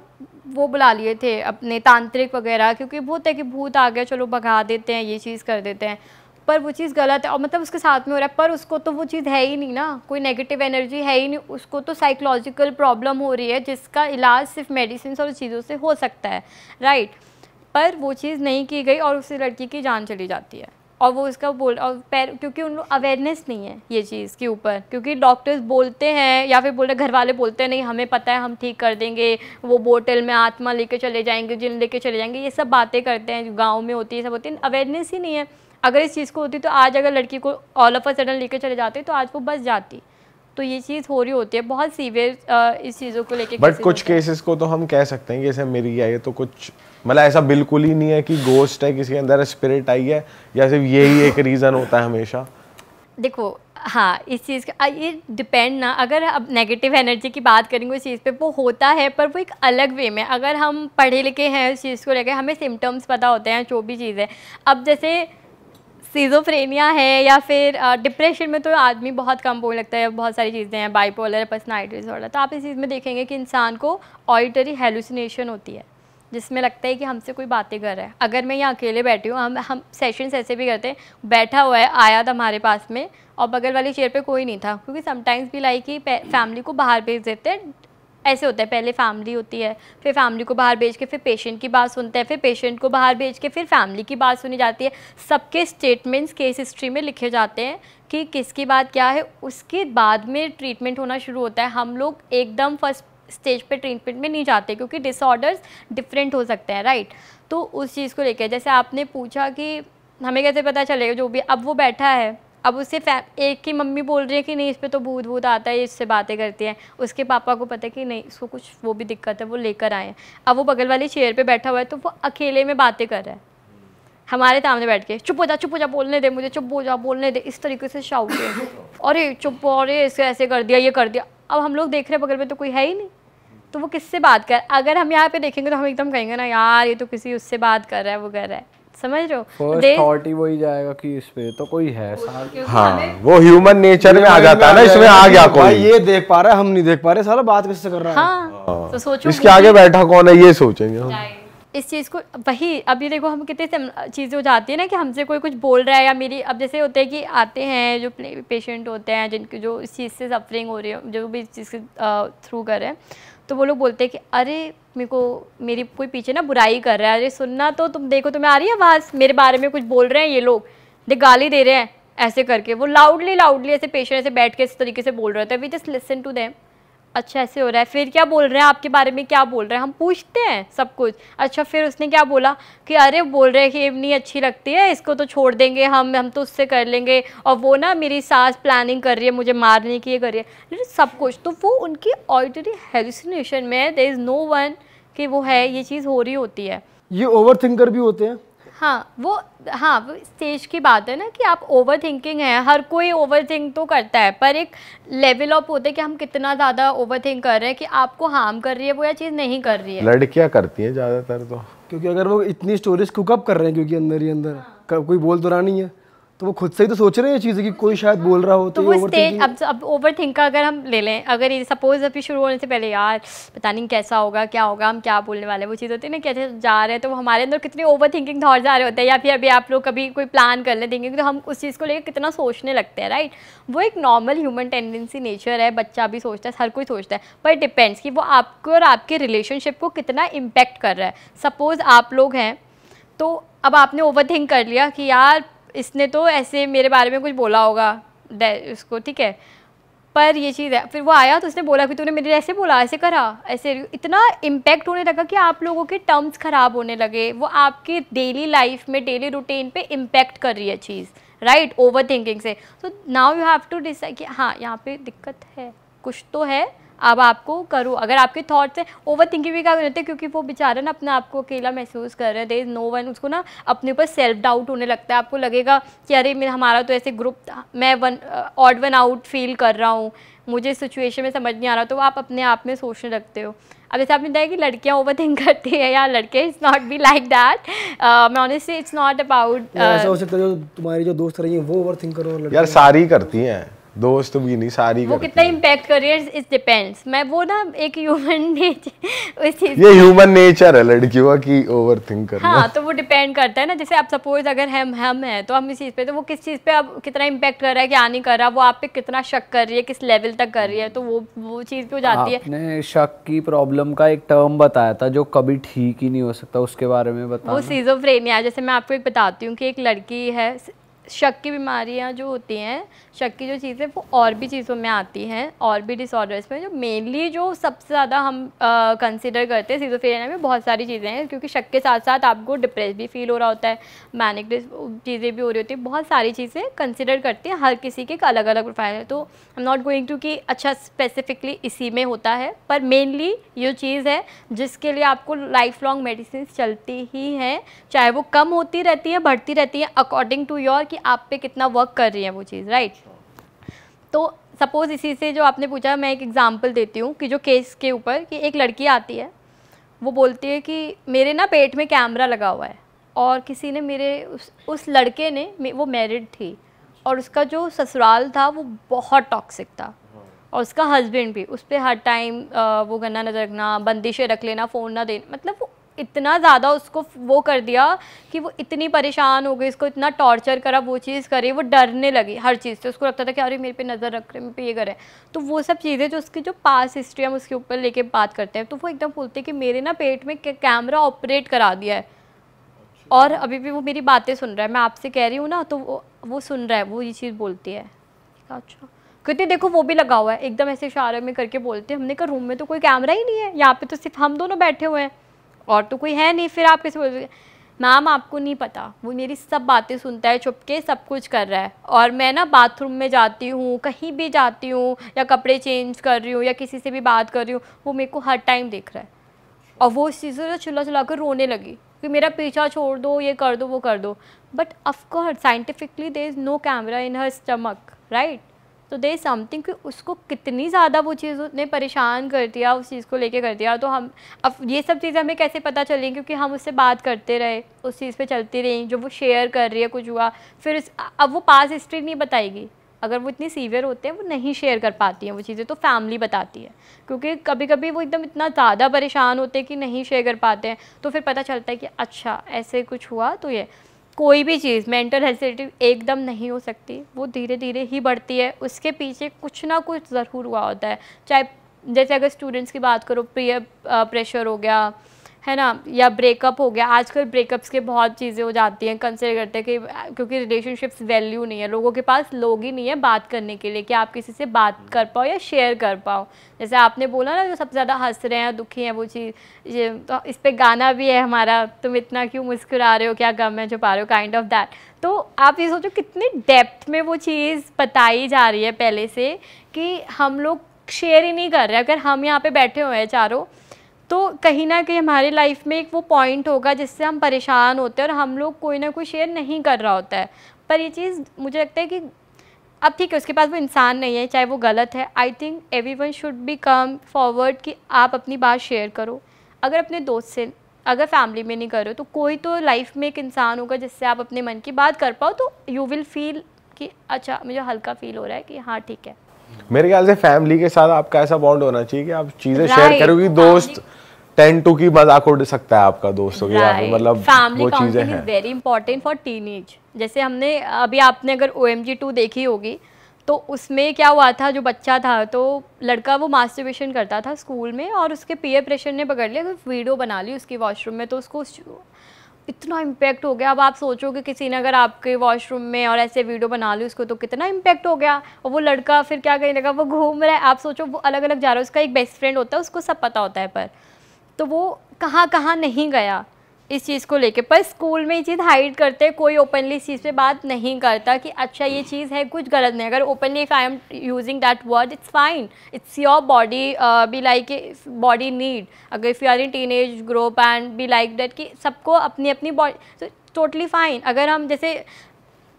वो बुला लिए थे अपने तांत्रिक वगैरह, क्योंकि बहुत है कि भूत आ गया, चलो भगा देते हैं, ये चीज़ कर देते हैं, पर वो चीज़ गलत है। और मतलब उसके साथ में हो रहा है, पर उसको तो वो चीज़ है ही नहीं ना, कोई नेगेटिव एनर्जी है ही नहीं, उसको तो साइकोलॉजिकल प्रॉब्लम हो रही है, जिसका इलाज सिर्फ मेडिसिन और चीज़ों से हो सकता है, राइट। पर वो चीज़ नहीं की गई और उस लड़की की जान चली जाती है। और वो इसका क्योंकि उन लोग अवेयरनेस नहीं है ये चीज़ के ऊपर, क्योंकि डॉक्टर्स बोलते हैं या फिर बोल रहे घर वाले बोलते हैं नहीं हमें पता है, हम ठीक कर देंगे, वो बोतल में आत्मा लेके चले जाएंगे, जिन लेके चले जाएंगे, ये सब बातें करते हैं, गाँव में होती है, सब होती है, अवेयरनेस ही नहीं है। अगर इस चीज़ को होती तो आज अगर लड़की को ऑल ऑफ अ सडन लेके चले जाते तो आज वो बच जाती। तो ये चीज़ हो रही होती है बहुत सीवियर इस चीज़ों को लेके। बट कुछ केसेस को तो हम कह सकते हैं कि जैसे मिर्गी आई है, तो कुछ मतलब ऐसा बिल्कुल ही नहीं है कि गोस्ट है, किसी के अंदर स्पिरिट आई है, या सिर्फ यही एक रीज़न होता है हमेशा? देखो हाँ, इस चीज़ का ये डिपेंड ना, अगर अब नेगेटिव एनर्जी की बात करेंगे उस चीज़ पे, वो होता है पर वो एक अलग वे में। अगर हम पढ़े लिखे हैं उस चीज़ को लेकर, हमें सिम्टम्स पता होते हैं जो भी चीज़ है। अब जैसे सिज़ोफ्रेनिया है या फिर डिप्रेशन में तो आदमी बहुत कम बोलने लगता है, बहुत सारी चीज़ें हैं, बाइपोलर पर्सनालिटी डिसऑर्डर। तो आप इस चीज़ में देखेंगे कि इंसान को ऑडिटरी हेलुसिनेशन होती है, जिसमें लगता है कि हमसे कोई बातें कर रहा है। अगर मैं यहाँ अकेले बैठी हूँ, हम सेशंस ऐसे भी करते हैं, बैठा हुआ है, आया था हमारे पास में और बगल वाली चेयर पे कोई नहीं था, क्योंकि समटाइम्स भी लाइक कि फैमिली को बाहर भेज देते हैं। ऐसे होता है, पहले फैमिली होती है, फिर फैमिली को बाहर भेज के फिर पेशेंट की बात सुनते हैं, फिर पेशेंट को बाहर भेज के फिर फैमिली की बात सुनी जाती है। सबके स्टेटमेंट्स केस हिस्ट्री में लिखे जाते हैं कि किसकी बात क्या है, उसके बाद में ट्रीटमेंट होना शुरू होता है। हम लोग एकदम फर्स्ट स्टेज पे ट्रीटमेंट में नहीं जाते, क्योंकि डिसऑर्डर्स डिफरेंट हो सकते हैं, राइट। तो उस चीज़ को लेकर जैसे आपने पूछा कि हमें कैसे पता चलेगा, जो भी अब वो बैठा है, अब उससे एक की मम्मी बोल रही है कि नहीं इस पे तो भूत भूत आता है, इससे बातें करती हैं, उसके पापा को पता है कि नहीं इसको कुछ वो भी दिक्कत है, वो लेकर आए हैं। अब वो बगल वाली चेयर पे बैठा हुआ है, तो वो अकेले में बातें कर रहा है हमारे सामने बैठ के, चुप हो जा बोलने दे मुझे, चुप हो जा बोलने दे, इस तरीके से शाउट है, अरे चुप, अरे ऐसे ऐसे कर दिया, ये कर दिया। अब हम लोग देख रहे हैं बगल में तो कोई है ही नहीं, तो वो किससे बात कर। अगर हम यहाँ पे देखेंगे तो हम एकदम कहेंगे ना यार ये तो किसी उससे बात कर रहा है, वो कर रहा है, समझ रहे हो। फर्स्ट थॉट ही वही जाएगा कि इस पे तो कोई है। हाँ, वो ह्यूमन नेचर में आ जाता है ना, इसमें आ गया कोई, ये देख पा रहा है, हम नहीं देख पा रहे, साला बात किससे कर रहा है। हाँ, तो सोचो इसके आगे बैठा कौन है, ये सोचेंगे इस चीज़ को। वही अभी देखो हम कितने चीज़ें हो जाती है ना कि हमसे कोई कुछ बोल रहा है, या मेरी अब जैसे होते हैं कि आते हैं जो पेशेंट होते हैं जिनकी जो इस चीज़ से सफरिंग हो रही है, जो भी इस चीज़ के थ्रू कर रहे हैं, तो वो लोग बोलते हैं कि अरे मेरे को मेरी कोई पीछे ना बुराई कर रहा है, अरे सुनना तो तुम देखो तुम्हें आ रही है आवाज़, मेरे बारे में कुछ बोल रहे हैं ये लोग, देख गाली दे रहे हैं ऐसे करके। वो लाउडली ऐसे पेशेंट ऐसे बैठ के इस तरीके से बोल रहे होते हैं, we just listen to them. अच्छा ऐसे हो रहा है, फिर क्या बोल रहे हैं आपके बारे में, क्या बोल रहे हैं, हम पूछते हैं सब कुछ। अच्छा फिर उसने क्या बोला कि अरे बोल रहे हैं कि नहीं अच्छी लगती है, इसको तो छोड़ देंगे हम तो उससे कर लेंगे, और वो ना मेरी सास प्लानिंग कर रही है मुझे मारने की, ये कर रही है, लेकिन सब कुछ तो वो उनकी ऑडिटरी हेलुसिनेशन में, देयर इज़ नो वन कि वो है, ये चीज़ हो रही होती है। ये ओवर थिंकर भी होते हैं। हाँ वो स्टेज की बात है ना कि आप ओवर थिंकिंग है, हर कोई ओवर थिंक तो करता है, पर एक लेवल ऑफ होता है कि हम कितना ज़्यादा ओवर थिंक कर रहे हैं कि आपको हार्म कर रही है वो या चीज़ नहीं कर रही है। लड़कियां करती हैं ज़्यादातर तो, क्योंकि अगर वो इतनी स्टोरेज कुकअप कर रहे हैं, क्योंकि अंदर ही अंदर कोई बोल तो रहा नहीं है, तो वो खुद से ही तो सोच रहे हैं ये चीज़ कि कोई शायद बोल रहा हो, तो वो स्टेज अब ओवर थिंक का अगर हम ले लें, अगर ये सपोज अभी शुरू होने से पहले यार पता नहीं कैसा होगा, क्या होगा, हम क्या बोलने वाले, वो चीज़ होती है ना, कैसे जा रहे हैं, तो हमारे अंदर कितनी ओवर थिंकिंग थॉट्स आ रहे होते हैं। या फिर अभी आप लोग कभी कोई प्लान कर लें थिंकिंग, तो हम उस चीज़ को लेकर कितना सोचने लगते हैं, राइट। वो एक नॉर्मल ह्यूमन टेंडेंसी नेचर है, बच्चा भी सोचता है, हर कोई सोचता है, पर डिपेंड्स कि वो आपको और आपके रिलेशनशिप को कितना इम्पेक्ट कर रहा है। सपोज़ आप लोग हैं, तो अब आपने ओवर थिंक कर लिया कि यार इसने तो ऐसे मेरे बारे में कुछ बोला होगा उसको, ठीक है, पर ये चीज़ है, फिर वो आया तो उसने बोला कि तूने मेरे ऐसे बोला, ऐसे करा, ऐसे, इतना इम्पैक्ट होने लगा कि आप लोगों के टर्म्स ख़राब होने लगे, वो आपकी डेली लाइफ में डेली रूटीन पे इम्पैक्ट कर रही है चीज़, राइट, ओवर थिंकिंग से। तो now you have to decide कि हाँ यहाँ पे दिक्कत है, कुछ तो है, अब आपको करो। अगर आपके थॉट्स हैं, ओवर थिंकिंग भी क्या करते हैं, क्योंकि वो बेचारा ना अपने आप को अकेला महसूस कर रहे हैं, देयर इज़ नो वन, उसको ना अपने ऊपर सेल्फ डाउट होने लगता है। आपको लगेगा कि अरे मेरा हमारा तो ऐसे ग्रुप था, मैं ऑड वन आउट फील कर रहा हूँ, मुझे सिचुएशन में समझ नहीं आ रहा, तो आप अपने आप में सोचने लगते हो। अब जैसे आपने बताया कि लड़कियाँ ओवर थिंक करती है या लड़के, it's not be like that, मैं ऑनेस्टली इट्स नॉट अबाउट ऐसा हो सकता है जो तुम्हारी जो दोस्त रही हैं वो ओवर थिंक करो। यार सारी करती हैं, दोस्त भी नहीं, सारी वो कितना इम्पैक्ट कर रही है, इट डिपेंड्स। मैं वो ना एक ह्यूमन नेचर, उस चीज़ ये ह्यूमन नेचर है लड़कियों की ओवर थिंक करना। हाँ, तो वो डिपेंड करता है ना, जैसे आप सपोज अगर हम हैं तो हम इस चीज़ पे, तो वो किस चीज़ पे अब कितना इम्पैक्ट कर रहा है, क्या नहीं कर रहा, वो आप पे कितना शक कर रही है, किस लेवल तक कर रही है, तो वो चीज़ पे हो जाती है। आपने शक की प्रॉब्लम का एक टर्म बताया था जो कभी ठीक ही नहीं हो सकता, उसके बारे में बताना। वो सिज़ोफ्रेनिया, जैसे मैं आपको एक बताती हूँ कि एक लड़की है, शक की बीमारियाँ जो होती हैं, शक की जो चीज़ें वो और भी चीज़ों में आती हैं, और भी डिसऑर्डर्स में, जो मेनली जो सबसे ज़्यादा हम कंसिडर करते हैं सिज़ोफ्रेनिया में बहुत सारी चीज़ें हैं, क्योंकि शक के साथ साथ आपको डिप्रेस भी फील हो रहा होता है, मैनिक चीज़ें भी हो रही होती है, बहुत सारी चीज़ें कंसिडर करते हैं, हर किसी के एक अलग अलग प्रोफाइल है। तो I am not going to कि अच्छा स्पेसिफिकली इसी में होता है, पर मेनली ये चीज़ है जिसके लिए आपको लाइफ लॉन्ग मेडिसिन चलती ही हैं, चाहे वो कम होती रहती है, बढ़ती रहती है, अकॉर्डिंग टू योर कि आप पे कितना वर्क कर रही है वो चीज़, राइट। तो सपोज़ इसी से जो आपने पूछा, मैं एक एग्जांपल देती हूँ कि जो केस के ऊपर, कि एक लड़की आती है, वो बोलती है कि मेरे ना पेट में कैमरा लगा हुआ है, और किसी ने मेरे उस लड़के ने, वो मैरिड थी और उसका जो ससुराल था वो बहुत टॉक्सिक था, और उसका हस्बैंड भी उस पर हर टाइम वो गन्ना नजर रखना, बंदिशें रख लेना, फ़ोन ना देना, मतलब वो इतना ज़्यादा उसको वो कर दिया कि वो इतनी परेशान हो गई, उसको इतना टॉर्चर करा, वो चीज़ करी, वो डरने लगी हर चीज़ से, उसको लगता था कि अरे मेरे पे नज़र रख रहे, मेरे पे ये करे। तो वो सब चीज़ें जो उसकी जो पास हिस्ट्री हम उसके ऊपर लेके बात करते हैं, तो वो एकदम बोलते हैं कि मेरे ना पेट में कैमरा ऑपरेट करा दिया है, और अभी भी वो मेरी बातें सुन रहा है, मैं आपसे कह रही हूँ ना, तो वो सुन रहा है, वो ये चीज़ बोलती है। अच्छा, कहते देखो वो भी लगा हुआ है, एकदम ऐसे इशारे में करके बोलते हैं। हमने कहा रूम में तो कोई कैमरा ही नहीं है, यहाँ पे तो सिर्फ हम दोनों बैठे हुए हैं और तो कोई है नहीं, फिर आप कैसे बोल? मैम आपको नहीं पता, वो मेरी सब बातें सुनता है, चुपके सब कुछ कर रहा है, और मैं ना बाथरूम में जाती हूँ, कहीं भी जाती हूँ, या कपड़े चेंज कर रही हूँ, या किसी से भी बात कर रही हूँ, वो मेरे को हर टाइम देख रहा है। और वो इस चीज़ से चिल्ला चिल्ला कर रोने लगी कि मेरा पीछा छोड़ दो, ये कर दो, वो कर दो। But of course scientifically there is no camera in her stomach, right? तो देयर इज समथिंग कि उसको कितनी ज़्यादा वो चीज़ उसने परेशान कर दिया, उस चीज़ को लेके कर दिया। तो हम अब ये सब चीज़ें हमें कैसे पता चलें, क्योंकि हम उससे बात करते रहे, उस चीज़ पे चलती रही, जो वो शेयर कर रही है कुछ हुआ, फिर अब वो पास हिस्ट्री नहीं बताएगी, अगर वो इतनी सीवियर होते हैं वो नहीं शेयर कर पाती हैं वो चीज़ें, तो फैमिली बताती है, क्योंकि कभी कभी वो एकदम इतना ज़्यादा परेशान होते हैं कि नहीं शेयर कर पाते हैं, तो फिर पता चलता है कि अच्छा ऐसे कुछ हुआ। तो ये कोई भी चीज़ मेंटल हेल्थ से एकदम नहीं हो सकती, वो धीरे धीरे ही बढ़ती है, उसके पीछे कुछ ना कुछ ज़रूर हुआ होता है। चाहे जैसे अगर स्टूडेंट्स की बात करो, पीयर प्रेशर हो गया है ना, या ब्रेकअप हो गया। आजकल ब्रेकअप्स के बहुत चीज़ें हो जाती हैं, कंसिडर करते हैं कि क्योंकि रिलेशनशिप्स वैल्यू नहीं है, लोगों के पास लोग ही नहीं है बात करने के लिए कि आप किसी से बात कर पाओ या शेयर कर पाओ। जैसे आपने बोला ना, जो सबसे ज़्यादा हंस रहे हैं, दुखी हैं, वो चीज़ ये तो इस पे गाना भी है हमारा, तुम इतना क्यों मुस्कुरा रहे हो, क्या गम है छुपा रहे हो, काइंड ऑफ दैट। तो आप ये सोचो कितनी डेप्थ में वो चीज़ बताई जा रही है पहले से, कि हम लोग शेयर ही नहीं कर रहे। अगर हम यहाँ पे बैठे हुए हैं चारों, तो कहीं ना कहीं हमारी लाइफ में एक वो पॉइंट होगा जिससे हम परेशान होते हैं, और हम लोग कोई ना कोई शेयर नहीं कर रहा होता है। पर ये चीज़ मुझे लगता है कि अब ठीक है, उसके पास वो इंसान नहीं है, चाहे वो गलत है, I think everyone should be come forward कि आप अपनी बात शेयर करो। अगर अपने दोस्त से, अगर फैमिली में नहीं करो, तो कोई तो लाइफ में एक इंसान होगा जिससे आप अपने मन की बात कर पाओ, तो यू विल फील कि अच्छा मुझे हल्का फील हो रहा है कि हाँ ठीक है। मेरे ख्याल से फैमिली के साथ आपका ऐसा बॉन्ड होना चाहिए कि आप चीजें शेयर करोगे। दोस्त 10 टू की मजाक उड़ सकता है आपका दोस्तों के, मतलब वो चीजें हैं। Very important for teenage. जैसे हमने अभी, आपने अगर OMG 2 देखी होगी, तो उसमें क्या हुआ था, जो बच्चा था, तो लड़का वो मास्टरबेशन करता था स्कूल में, और उसके पीयर प्रेशर ने पकड़ लिया, वीडियो बना ली उसकी वॉशरूम में, तो उसको इतना इम्पैक्ट हो गया। अब आप सोचोगे किसी ने अगर आपके वॉशरूम में और ऐसे वीडियो बना ली उसको, तो कितना इम्पैक्ट हो गया। और वो लड़का फिर क्या करने लगा, वो घूम रहा है, आप सोचो वो अलग अलग जा रहा है, उसका एक बेस्ट फ्रेंड होता है, उसको सब पता होता है, पर तो वो कहाँ कहाँ नहीं गया इस चीज़ को लेके। पर स्कूल में ये चीज़ हाइड करते हैं, कोई ओपनली इस चीज़ पे बात नहीं करता कि अच्छा ये चीज़ है, कुछ गलत नहीं। अगर openly if I am using that word, it's fine, it's your body, be like body need. अगर if you are in teenage group and be like that, कि सबको अपनी अपनी बॉडी, तो टोटली फाइन। अगर हम जैसे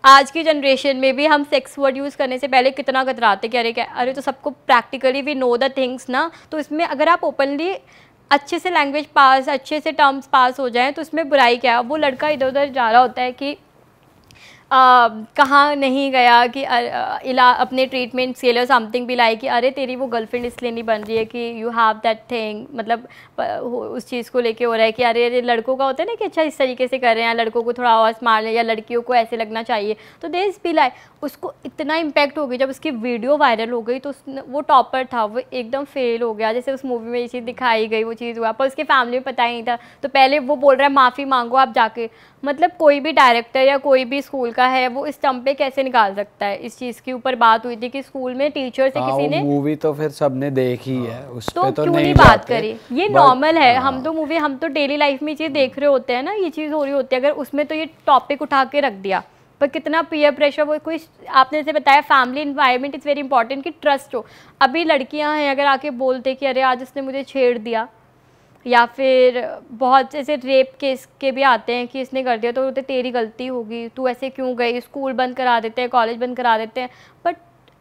आज की जनरेशन में भी हम सेक्स वर्ड यूज़ करने से पहले कितना कतराते कि अरे क्या, अरे तो सबको practically we know the things ना। तो इसमें अगर आप ओपनली अच्छे से लैंग्वेज पास, अच्छे से टर्म्स पास हो जाएं, तो इसमें बुराई क्या है। वो लड़का इधर उधर जा रहा होता है कि कहाँ नहीं गया, कि अपने ट्रीटमेंट के लिए समथिंग भी लाइक कि अरे तेरी वो गर्लफ्रेंड इसलिए नहीं बन रही है कि यू हैव दैट थिंग, मतलब उस चीज़ को लेके हो रहा है कि अरे लड़कों का होता है ना कि अच्छा इस तरीके से कर रहे हैं, लड़कों को थोड़ा और मार लें, या लड़कियों को ऐसे लगना चाहिए। तो देयर इज़ बी लाइक, उसको इतना इम्पैक्ट हो गई जब उसकी वीडियो वायरल हो गई, तो वो टॉपर था, वो एकदम फेल हो गया। जैसे उस मूवी में ये चीज़ दिखाई गई, वो चीज़ हुआ, पर उसके फैमिली में पता ही नहीं था। तो पहले वो बोल रहा है माफ़ी मांगो आप जाके, मतलब कोई भी डायरेक्टर या कोई भी स्कूल का है, वो इस टर्म पे कैसे निकाल सकता है। इस चीज़ के ऊपर बात हुई थी कि स्कूल में टीचर से किसी ने, मूवी तो फिर सबने देखी है, उस पे तो क्यों नहीं बात करी, ये नॉर्मल है। हम तो मूवी, हम तो डेली लाइफ में ये चीज़ देख रहे होते हैं ना, ये चीज़ हो रही होती है। अगर उसमें तो ये टॉपिक उठा के रख दिया, पर कितना पीयर प्रेशर, वो कोई आपने जैसे बताया family environment is very important, कि ट्रस्ट हो। अभी लड़कियां हैं, अगर आके बोलते कि अरे आज उसने मुझे छेड़ दिया, या फिर बहुत ऐसे रेप केस के भी आते हैं कि इसने कर दिया, तो बोलते तेरी गलती होगी, तू ऐसे क्यों गई, स्कूल बंद करा देते हैं, कॉलेज बंद करा देते हैं। बट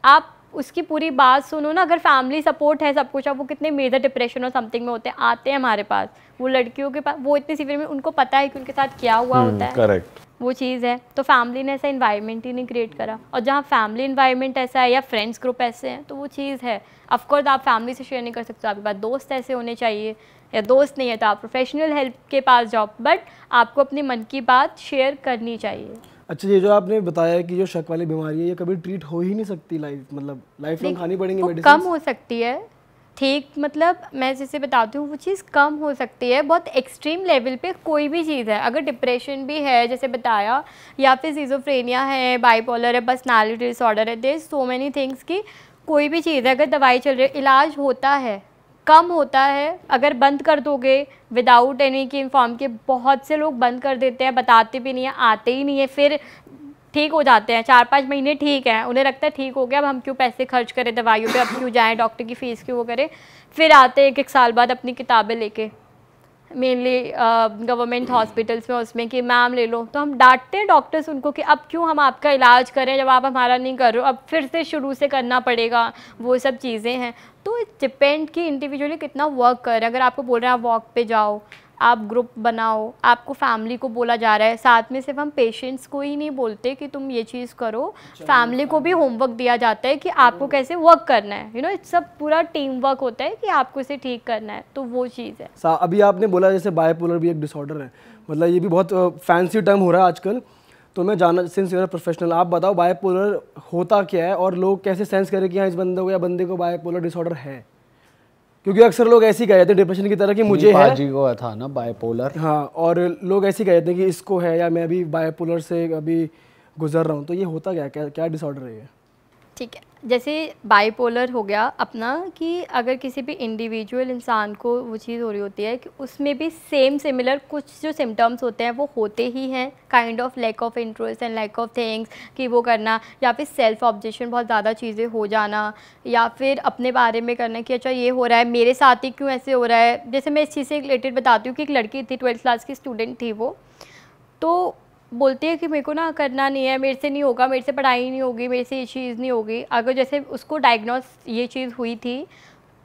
आप उसकी पूरी बात सुनो ना। अगर फैमिली सपोर्ट है सब कुछ, अब वो कितने मेजर डिप्रेशन और समथिंग में होते हैं, आते हैं हमारे पास, वो लड़कियों के पास वो इतने सीवियर में, उनको पता है कि उनके साथ क्या हुआ होता है। करेक्ट, वो चीज़ है। तो फैमिली ने ऐसा इन्वायरमेंट ही नहीं क्रिएट करा, और जहाँ फैमिली इन्वायरमेंट ऐसा है या फ्रेंड्स ग्रुप ऐसे हैं तो वो चीज़ है। ऑफकोर्स आप फैमिली से शेयर नहीं कर सकते, आपके पास दोस्त ऐसे होने चाहिए, या दोस्त नहीं है तो आप प्रोफेशनल हेल्प के पास जाओ, बट आपको अपनी मन की बात शेयर करनी चाहिए। अच्छा, ये जो आपने बताया कि जो शक वाली बीमारी है ये कभी ट्रीट हो ही नहीं सकती लाइफ, मतलब लाइफ लॉन्ग खानी पड़ेंगी मेडिसिन? कम हो सकती है, ठीक, मतलब मैं जैसे बताती हूँ वो चीज़ कम हो सकती है बहुत एक्सट्रीम लेवल पे। कोई भी चीज़ है, अगर डिप्रेशन भी है जैसे बताया, या फिर सिज़ोफ्रेनिया है, बाइपोलर है, पर्सनालिटी डिसऑर्डर है, देयर सो मेनी थिंग्स की कोई भी चीज़ है अगर दवाई चल रही है, इलाज होता है, कम होता है। अगर बंद कर दोगे विदाउट एनी की इन्फॉर्म के, बहुत से लोग बंद कर देते हैं, बताते भी नहीं है, आते ही नहीं है, फिर ठीक हो जाते हैं 4-5 महीने ठीक है, उन्हें लगता है ठीक हो गया, अब हम क्यों पैसे खर्च करें दवाइयों पे, अब क्यों जाएं डॉक्टर की फ़ीस क्यों वो करें, फिर आते हैं 1-1 साल बाद अपनी किताबें लेके, मेनली गवर्नमेंट हॉस्पिटल्स में, उसमें कि मैम ले लो। तो हम डांटते हैं डॉक्टर्स उनको कि अब क्यों हम आपका इलाज करें जब आप हमारा नहीं कर रहे हो, अब फिर से शुरू से करना पड़ेगा, वो सब चीज़ें हैं। तो डिपेंड कि इंडिविजुअली कितना वर्क कर रहे हैं। अगर आपको बोल रहे हैं आप वॉक पे जाओ, आप ग्रुप बनाओ, आपको फैमिली को बोला जा रहा है, साथ में सिर्फ हम पेशेंट्स को ही नहीं बोलते कि तुम ये चीज़ करो, फैमिली को भी होमवर्क दिया जाता है कि आपको कैसे वर्क करना है, यू नो, इट्स सब पूरा टीम वर्क होता है कि आपको इसे ठीक करना है, तो वो चीज़ है। अभी आपने बोला जैसे बाइपोलर भी एक डिसऑर्डर है, मतलब ये भी बहुत फैंसी टर्म हो रहा है आजकल, तो मैं जानना, सिंस यू आर प्रोफेशनल, आप बताओ बाइपोलर होता क्या है और लोग कैसे सेंस करें कि हाँ इस बंदे को या बंदे को बाइपोलर डिसऑर्डर है? क्योंकि अक्सर लोग ऐसे ही कहते हैं डिप्रेशन की तरह कि मुझे है, जी को था ना बाइपोलर, हाँ, और लोग ऐसे ही कहते हैं कि इसको है या मैं अभी बाइपोलर से अभी गुजर रहा हूँ। तो ये होता क्या डिसऑर्डर है ये? ठीक है, जैसे बाइपोलर हो गया अपना, कि अगर किसी भी इंडिविजुअल इंसान को वो चीज़ हो रही होती है कि उसमें भी सेम सिमिलर कुछ जो सिम्टम्स होते हैं वो होते ही हैं, kind of lack of interest and lack of things कि वो करना, या फिर सेल्फ ऑब्जेक्शन, बहुत ज़्यादा चीज़ें हो जाना, या फिर अपने बारे में करना कि अच्छा ये हो रहा है मेरे साथ ही क्यों ऐसे हो रहा है। जैसे मैं इस चीज़ से रिलेटेड बताती हूँ कि एक लड़की थी, 12th क्लास की स्टूडेंट थी वो, तो बोलती है कि मेरे को ना करना नहीं है, मेरे से नहीं होगा, मेरे से पढ़ाई नहीं होगी, मेरे से ये चीज़ नहीं होगी। अगर जैसे उसको डायग्नोस ये चीज़ हुई थी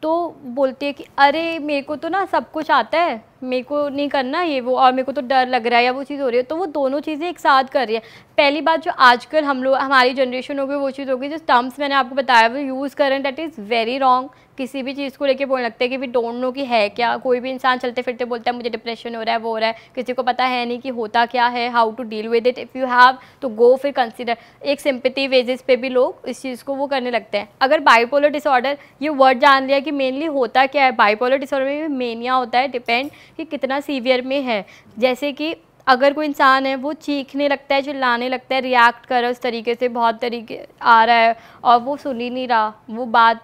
तो बोलती है कि अरे मेरे को तो ना सब कुछ आता है, मेरे को नहीं करना ये वो, और मेरे को तो डर लग रहा है या वो चीज़ हो रही है। तो वो दोनों चीज़ें एक साथ कर रही है। पहली बात जो आजकल हम लोग, हमारी जनरेशन हो गई, वो चीज़ हो गई, जो टर्म्स मैंने आपको बताया वो यूज़ करें, दैट इज़ वेरी रॉन्ग। किसी भी चीज़ को लेके बोलने लगते हैं कि वी डोंट नो कि है क्या। कोई भी इंसान चलते फिरते बोलता है मुझे डिप्रेशन हो रहा है, वो हो रहा है, किसी को पता है नहीं कि होता क्या है, how to deal with it. If you have to go, फिर कंसिडर। एक सिंपैथी बेसिस पे भी लोग इस चीज़ को वो करने लगते हैं। अगर बाइपोलर डिसऑर्डर, ये वर्ड जान लिया कि मेनली होता क्या है। बाइपोलर डिसऑर्डर में भी मेनिया होता है, डिपेंड कि कितना सीवियर में है। जैसे कि अगर कोई इंसान है वो चीखने लगता है, चिल्लाने लगता है, रिएक्ट कर रहा है उस तरीके से, बहुत तरीके आ रहा है और वो सुन ही नहीं रहा, वो बात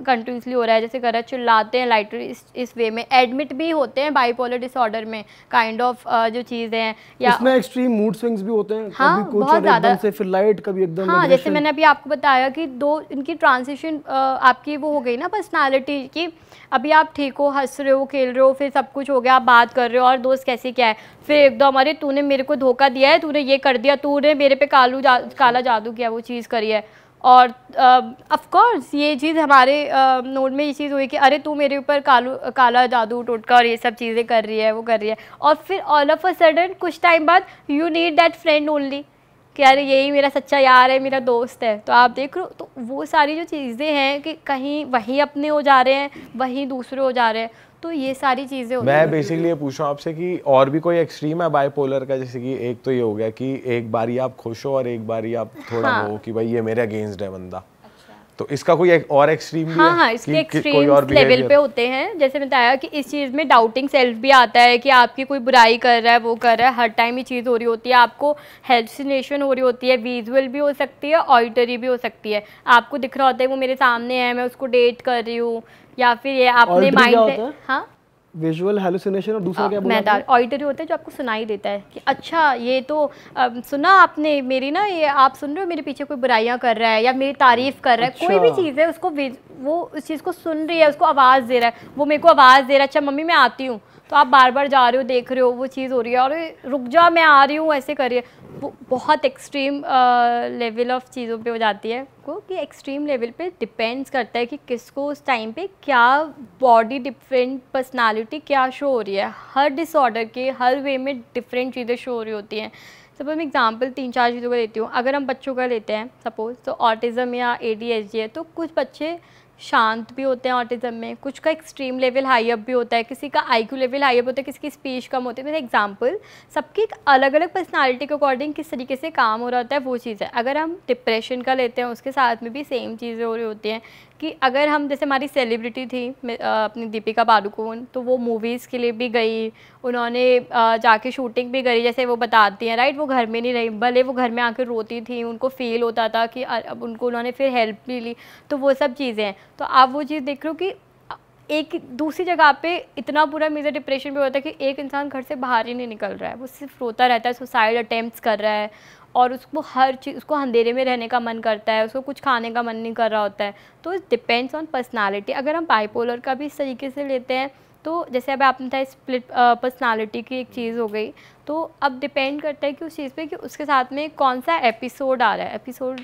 कंटिन्यूसली हो रहा है, जैसे कर रहा है, चिल्लाते हैं लाइटर, इस वे में एडमिट भी होते हैं बाइपोलर डिसऑर्डर में, काइंड ऑफ जो चीज़ें हैं। या इसमें एक्सट्रीम मूड स्विंग्स भी होते हैं, हाँ, कभी कुछ बहुत ज़्यादा से फिर लाइट, कभी एकदम। हाँ, जैसे मैंने अभी आपको बताया कि दो इनकी ट्रांजिशन आपकी वो हो गई ना पर्सनालिटी की। अभी आप ठीक हो, हंस रहे हो, खेल रहे हो, फिर सब कुछ हो गया, आप बात कर रहे हो और दोस्त कैसे क्या है, फिर एकदम अरे तूने मेरे को धोखा दिया है, तूने ये कर दिया, तूने मेरे पे काला जादू किया, वो चीज़ करी है। और ऑफ कोर्स ये चीज़ हमारे नोट में ये चीज़ हुई कि अरे तू मेरे ऊपर काला जादू टोटका और ये सब चीज़ें कर रही है, वो कर रही है। और फिर ऑल ऑफ अ सडन कुछ टाइम बाद you need that friend only, कि अरे यही मेरा सच्चा यार है, मेरा दोस्त है। तो आप देख रहे हो, तो वो सारी जो चीज़ें हैं कि कहीं वहीं अपने हो जा रहे हैं, वहीं दूसरे हो जा रहे हैं, तो ये सारी चीज़ें होती हैं। मैं बेसिकली ये पूछ रहा हूँ आपसे कि और भी कोई एक्सट्रीम है बाइपोलर का? जैसे कि एक तो ये हो गया कि एक बारी आप खुश हो और एक बारी आप थोड़ा हो कि भाई ये मेरे अगेंस्ट है बंदा। तो इसका कोई एक और एक्सट्रीम भी है? हाँ, इसके एक्सट्रीम लेवल पे होते हैं। जैसे बताया कि इस चीज़ में डाउटिंग सेल्फ भी आता है कि आपकी कोई बुराई कर रहा है, वो कर रहा है, हर टाइम ये चीज़ हो रही होती है, आपको हेलुसिनेशन हो रही होती है, विजुअल भी हो सकती है, ऑडिटरी भी हो सकती है। आपको दिख रहा होता है वो मेरे सामने है, मैं उसको डेट कर रही हूँ, या फिर ये अपने माइंड से। हाँ, विजुअल हेलुसिनेशन, और दूसरा क्या बोला आपने? ऑडिटरी होता है जो आपको सुनाई देता है कि अच्छा ये तो सुना आपने मेरी ना, ये आप सुन रहे हो मेरे पीछे कोई बुराइयां कर रहा है या मेरी तारीफ कर रहा है। कोई भी चीज़ है उसको, वो उस चीज़ को सुन रही है, उसको आवाज़ दे रहा है, वो मेरे को आवाज़ दे रहा है, अच्छा मम्मी मैं आती हूँ, तो आप बार बार जा रहे हो, देख रहे हो, वो चीज़ हो रही है, और रुक जा मैं आ रही हूँ, ऐसे करिए। वो बहुत एक्सट्रीम लेवल ऑफ चीज़ों पे हो जाती है को कि एक्सट्रीम लेवल पे डिपेंड्स करता है कि किसको उस टाइम पे क्या बॉडी डिफरेंट पर्सनालिटी क्या शो हो रही है। हर डिसऑर्डर के हर वे में डिफरेंट चीज़ें शो हो रही होती हैं। सपोज मैं एग्जांपल 3-4 चीज़ों का देती हूँ। अगर हम बच्चों का लेते हैं सपोज, तो ऑटिज़म या ADHD है, तो कुछ बच्चे शांत भी होते हैं ऑटिज़म में, कुछ का एक्सट्रीम लेवल हाई अप भी होता है, किसी का IQ लेवल हाई अप होता है, किसी की स्पीच कम होती है। मेरा एग्जांपल, सबकी एक अलग अलग पर्सनालिटी के अकॉर्डिंग किस तरीके से काम हो रहा होता है वो चीज़ है। अगर हम डिप्रेशन का लेते हैं, उसके साथ में भी सेम चीज़ें हो रही होती हैं कि अगर हम जैसे हमारी सेलिब्रिटी थी अपनी दीपिका पादुकोण, तो वो मूवीज़ के लिए भी गई, उन्होंने जाके शूटिंग भी करी, जैसे वो बताती हैं राइट, वो घर में नहीं रही, भले वो घर में आकर रोती थी, उनको फील होता था कि अब उनको उन्होंने फिर हेल्प भी ली, तो वो सब चीज़ें हैं। तो आप वो चीज़ देख रहे हो कि एक दूसरी जगह पे इतना पूरा मेजर डिप्रेशन भी होता है कि एक इंसान घर से बाहर ही नहीं निकल रहा है, वो सिर्फ रोता रहता है, सुसाइड अटेम्प्ट्स कर रहा है, और उसको हर चीज़, उसको अंधेरे में रहने का मन करता है, उसको कुछ खाने का मन नहीं कर रहा होता है। तो इट डिपेंड्स ऑन पर्सनालिटी। अगर हम बाइपोलर का भी इस तरीके से लेते हैं, तो जैसे अब आपने बताया स्प्लिट पर्सनालिटी की एक चीज़ हो गई, तो अब डिपेंड करता है कि उस चीज़ पे कि उसके साथ में कौन सा एपिसोड आ रहा है। एपिसोड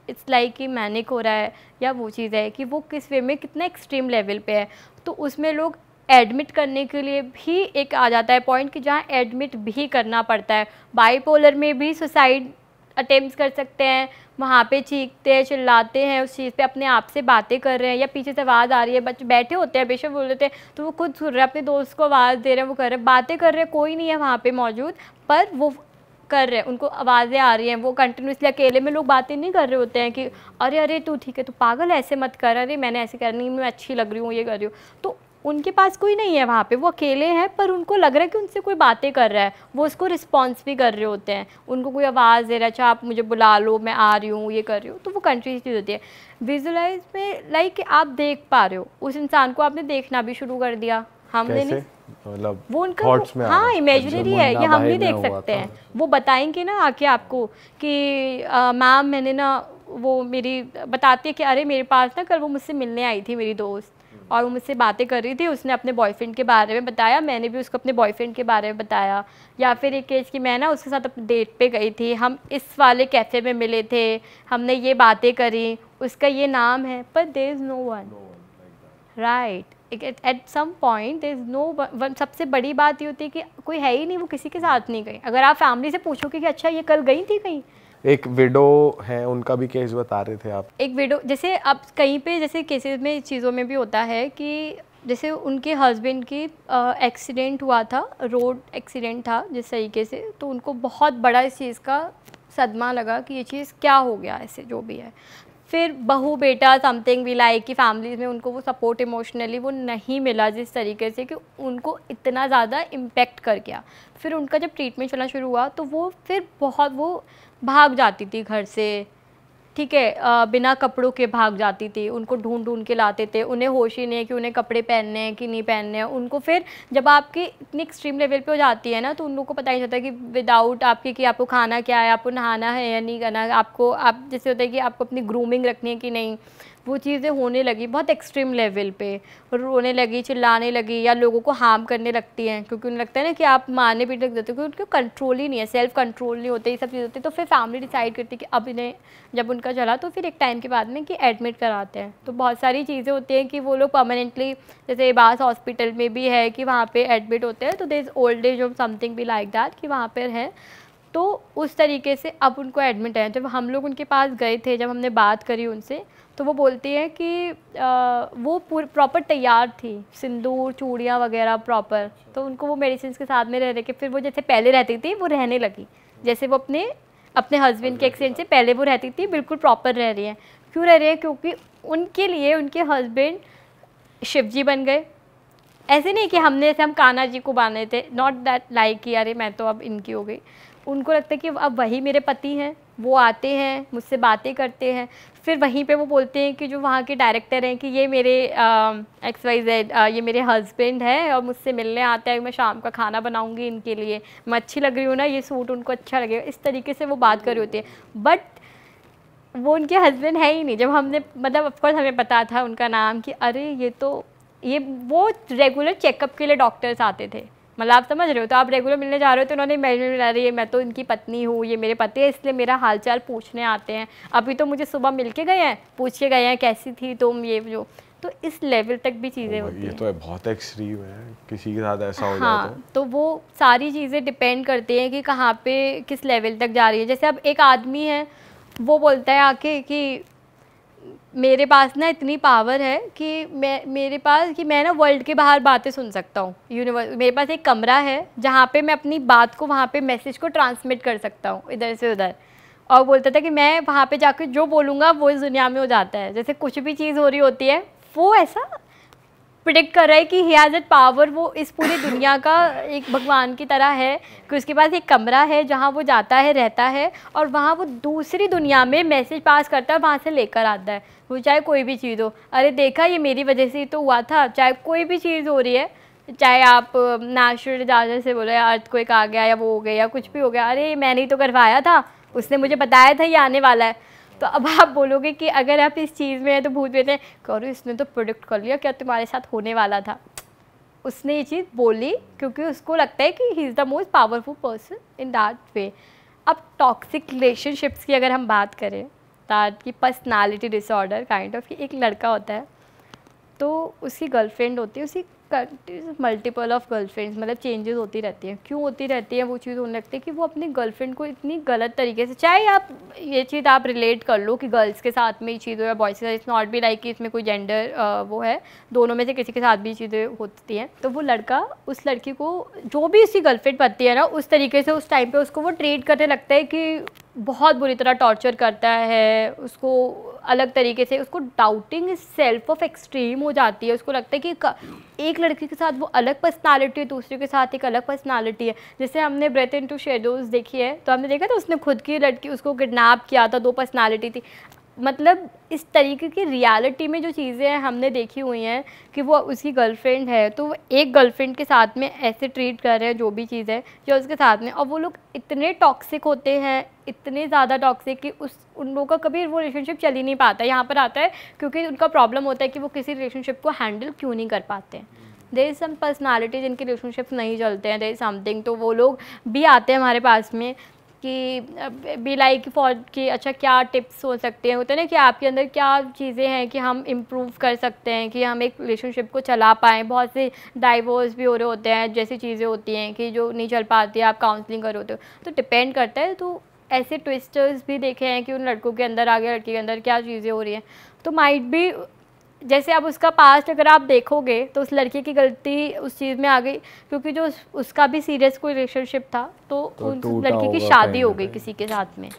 इट्स लाइक कि मैनिक हो रहा है, या वो चीज़ है कि वो किस वे में कितना एक्सट्रीम लेवल पे है, तो उसमें लोग एडमिट करने के लिए भी एक आ जाता है पॉइंट कि जहाँ एडमिट भी करना पड़ता है। बाइपोलर में भी सुसाइड अटेम्प्ट्स कर सकते हैं, वहाँ पे चीखते हैं, चिल्लाते हैं, उस चीज़ पे अपने आप से बातें कर रहे हैं, या पीछे से आवाज़ आ रही है, बच्चे बैठे होते हैं बेशक बोल देते हैं, तो वो खुद सुन रहे हैं, अपने दोस्त को आवाज़ दे रहे हैं, वो कर रहे हैं, बातें कर रहे हैं, कोई नहीं है वहाँ पे मौजूद, पर वो कर रहे हैं, उनको आवाज़ें आ रही हैं, वो कंटिन्यूसली अकेले में लोग बातें नहीं कर रहे होते हैं कि अरे अरे तू ठीक है, तू पागल, ऐसे मत कर, अरे मैंने ऐसे करनी, मैं अच्छी लग रही हूँ, ये कर रही हूँ। तो उनके पास कोई नहीं है वहाँ पे, वो अकेले हैं, पर उनको लग रहा है कि उनसे कोई बातें कर रहा है, वो उसको रिस्पॉन्स भी कर रहे होते हैं, उनको कोई आवाज़ दे रहा है, अच्छा आप मुझे बुला लो, मैं आ रही हूँ, ये कर रही हूँ। तो वो कंट्री चीज़ होती है। विजुलाइज में लाइक आप देख पा रहे हो उस इंसान को, आपने देखना भी शुरू कर दिया, हमने नहीं, मतलब वो उनका थॉट्स में हाँ इमेजिनरी है, ये हम नहीं देख हुआ सकते था। हैं। वो बताएंगे ना आके आपको कि मैम मैंने ना, वो मेरी बताती है कि अरे मेरे पास ना कल वो मुझसे मिलने आई थी मेरी दोस्त, और वो मुझसे बातें कर रही थी, उसने अपने बॉयफ्रेंड के बारे में बताया, मैंने भी उसको अपने बॉयफ्रेंड के बारे में बताया। या फिर एक केस कि मैं ना उसके साथ अपने डेट पे गई थी, हम इस वाले कैफ़े में मिले थे, हमने ये बातें करी, उसका ये नाम है, पर there is no one right at some point, there is no one. सबसे बड़ी बात ये होती है कि कोई है ही नहीं, वो किसी के साथ नहीं गई। अगर आप फैमिली से पूछोगे कि अच्छा ये कल गई थी कहीं, एक विडो है, उनका भी केस बता रहे थे आप। एक विडो, जैसे अब कहीं पे जैसे केसेस में चीज़ों में भी होता है कि जैसे उनके हस्बैंड की एक्सीडेंट हुआ था, रोड एक्सीडेंट था जिस तरीके से, तो उनको बहुत बड़ा इस चीज़ का सदमा लगा कि ये चीज़ क्या हो गया, ऐसे जो भी है। फिर बहू बेटा समथिंग भी लाइक कि फैमिलीज़ में उनको वो सपोर्ट इमोशनली वो नहीं मिला जिस तरीके से, कि उनको इतना ज़्यादा इम्पेक्ट कर गया। फिर उनका जब ट्रीटमेंट चलना शुरू हुआ, तो वो फिर बहुत वो भाग जाती थी घर से, ठीक है, बिना कपड़ों के भाग जाती थी, उनको ढूंढ ढूंढ के लाते थे, उन्हें होश ही नहीं है कि उन्हें कपड़े पहनने हैं कि नहीं पहनने हैं उनको। फिर जब आपकी इतनी एक्सट्रीम लेवल पे हो जाती है ना, तो उन लोगों को पता ही चलता कि विदाउट आपके कि आपको खाना क्या है, आपको नहाना है या नहीं करना, आपको आप जैसे होता है कि आपको अपनी ग्रूमिंग रखनी है कि नहीं, वो चीज़ें होने लगी बहुत एक्सट्रीम लेवल पे, रोने लगी, चिल्लाने लगी, या लोगों को हार्म करने लगती हैं, क्योंकि उन्हें लगता है ना कि आप मारने पीटने लग जाते हो, क्योंकि उनको कंट्रोल ही नहीं है, सेल्फ कंट्रोल नहीं होते, ये सब चीज़ होती है। तो फिर फैमिली डिसाइड करती है कि अब इन्हें, जब उनका चला तो फिर एक टाइम के बाद में कि एडमिट कराते हैं। तो बहुत सारी चीज़ें होती हैं कि वो लोग परमानेंटली, जैसे बास हॉस्पिटल में भी है कि वहाँ पर एडमिट होते हैं, तो देयर इज़ ओल्ड एज और समथिंग भी लाइक दैट कि वहाँ पर है, तो उस तरीके से अब उनको एडमिट है। जब हम लोग उनके पास गए थे, जब हमने बात करी उनसे, तो वो बोलती है कि वो प्रॉपर तैयार थी, सिंदूर चूड़ियाँ वगैरह प्रॉपर, तो उनको वो मेडिसिन के साथ में रह रहे के फिर वो जैसे पहले रहती थी वो रहने लगी, जैसे वो अपने हस्बैंड के एक्सीडेंट से पहले वो रहती थी, बिल्कुल प्रॉपर रह रही हैं। क्यों रह रही है? क्योंकि उनके लिए उनके हस्बैंड शिव जी बन गए। ऐसे नहीं कि हमने ऐसे हम कान्हा जी को बांधे थे, नॉट दैट लाइक कि अरे मैं तो अब इनकी हो गई। उनको लगता है कि अब वही मेरे पति हैं, वो आते हैं मुझसे बातें करते हैं, फिर वहीं पे वो बोलते हैं कि जो वहाँ के डायरेक्टर हैं कि ये मेरे XYZ ये मेरे हस्बैंड है और मुझसे मिलने आता है, मैं शाम का खाना बनाऊंगी इनके लिए, मैं अच्छी लग रही हूँ ना, ये सूट उनको अच्छा लगेगा, इस तरीके से वो बात कर रही होती है। बट वो उनके हस्बैंड है ही नहीं। जब हमने मतलब ऑफकोर्स हमें पता था उनका नाम कि अरे ये तो ये वो रेगुलर चेकअप के लिए डॉक्टर्स आते थे, मतलब आप समझ रहे हो, तो आप रेगुलर मिलने जा रहे हो तो उन्होंने मैसेज मिला रही है मैं तो इनकी पत्नी हूँ, ये मेरे पति है, इसलिए मेरा हालचाल पूछने आते हैं। अभी तो मुझे सुबह मिल के गए हैं, पूछ के गए हैं कैसी थी तुम, ये जो, तो इस लेवल तक भी चीज़ें होती हैं। ये तो है, बहुत एक्सट्रीम है, किसी के साथ ऐसा हो हाँ, जाए तो वो सारी चीज़ें डिपेंड करती हैं कि कहाँ पे किस लेवल तक जा रही है। जैसे अब एक आदमी है, वो बोलता है आके कि मेरे पास ना इतनी पावर है कि मैं ना वर्ल्ड के बाहर बातें सुन सकता हूँ, यूनिवर्स, मेरे पास एक कमरा है जहाँ पे मैं अपनी बात को, वहाँ पे मैसेज को ट्रांसमिट कर सकता हूँ इधर से उधर। और बोलता था कि मैं वहाँ पे जाकर जो बोलूँगा वो इस दुनिया में हो जाता है। जैसे कुछ भी चीज़ हो रही होती है, वो ऐसा प्रिडिक्ट कर रहा है कि ही हैज़ दैट पावर, वो इस पूरी दुनिया का एक भगवान की तरह है कि उसके पास एक कमरा है जहाँ वो जाता है, रहता है, और वहाँ वो दूसरी दुनिया में मैसेज पास करता है, वहाँ से लेकर आता है, वो चाहे कोई भी चीज़ हो। अरे देखा, ये मेरी वजह से ही तो हुआ था, चाहे कोई भी चीज़ हो रही है, चाहे आप नेचुरल डिजास्टर से बोलो, या अर्थक्वेक आ गया या वो हो गया या कुछ भी हो गया, अरे मैंने ही तो करवाया था, उसने मुझे बताया था ये आने वाला है। तो अब आप बोलोगे कि अगर आप इस चीज़ में हैं तो भूत प्रेत हैं, करो इसने तो प्रोडिक्ट कर लिया क्या तुम्हारे साथ होने वाला था। उसने ये चीज़ बोली क्योंकि उसको लगता है कि he is the most powerful person in that way. अब टॉक्सिक रिलेशनशिप्स की अगर हम बात करें, दैट की पर्सनालिटी डिसऑर्डर काइंड ऑफ, एक लड़का होता है तो उसकी गर्लफ्रेंड होती है, उसी मल्टीपल ऑफ गर्लफ्रेंड्स, मतलब चेंजेस होती रहती हैं। क्यों होती रहती है वो चीज़? होने लगती है कि वो अपनी गर्लफ्रेंड को इतनी गलत तरीके से, चाहे आप ये चीज़ आप रिलेट कर लो कि गर्ल्स के साथ में ये चीज़ हो या बॉयज़ के साथ, इट्स नॉट भी लाइक कि इसमें कोई जेंडर वो है, दोनों में से किसी के साथ भी चीज़ें होती हैं। तो वो लड़का उस लड़की को, जो भी उसकी गर्लफ्रेंड बनती है ना, उस तरीके से उस टाइम पर उसको वो ट्रीट करने लगता है कि बहुत बुरी तरह टॉर्चर करता है उसको, अलग तरीके से उसको डाउटिंग सेल्फ ऑफ एक्सट्रीम हो जाती है। उसको लगता है कि एक लड़की के साथ वो अलग पर्सनालिटी है, दूसरे के साथ एक अलग पर्सनालिटी है। जैसे हमने ब्रेथ इनटू शैडोज़ देखी है तो हमने देखा था उसने खुद की लड़की, उसको किडनैप किया था, 2 पर्सनालिटी थी। मतलब इस तरीके की रियलिटी में जो चीज़ें हमने देखी हुई हैं कि वो उसकी गर्लफ्रेंड है तो वो एक गर्लफ्रेंड के साथ में ऐसे ट्रीट कर रहे हैं, जो भी चीज़ है जो उसके साथ में, और वो लोग इतने टॉक्सिक होते हैं, इतने ज़्यादा टॉक्सिक कि उन लोगों का कभी वो रिलेशनशिप चल ही नहीं पाता। यहाँ पर आता है क्योंकि उनका प्रॉब्लम होता है कि वो किसी रिलेशनशिप को हैंडल क्यों नहीं कर पाते हैं। देयर इज़ सम पर्सनालिटी जिनके रिलेशनशिप्स नहीं चलते हैं, देयर इज़ समथिंग, तो वो लोग भी आते हैं हमारे पास में कि बी लाइक फॉर कि अच्छा क्या टिप्स हो सकते हैं, होते हैं ना कि आपके अंदर क्या चीज़ें हैं कि हम इम्प्रूव कर सकते हैं कि हम एक रिलेशनशिप को चला पाएँ। बहुत से डाइवोर्स भी हो रहे होते हैं, जैसी चीज़ें होती हैं कि जो नहीं चल पाती, आप काउंसलिंग कर रहे होते हो, तो डिपेंड करता है। तो ऐसे ट्विस्टर्स भी देखे हैं कि उन लड़कों के अंदर आगे लड़की के अंदर क्या चीज़ें हो रही हैं। तो माइट भी जैसे अब उसका पास्ट अगर आप देखोगे तो उस लड़की की गलती उस चीज़ में आ गई क्योंकि जो उसका भी सीरियस कोई रिलेशनशिप था तो उस लड़की की शादी हो गई किसी के साथ में।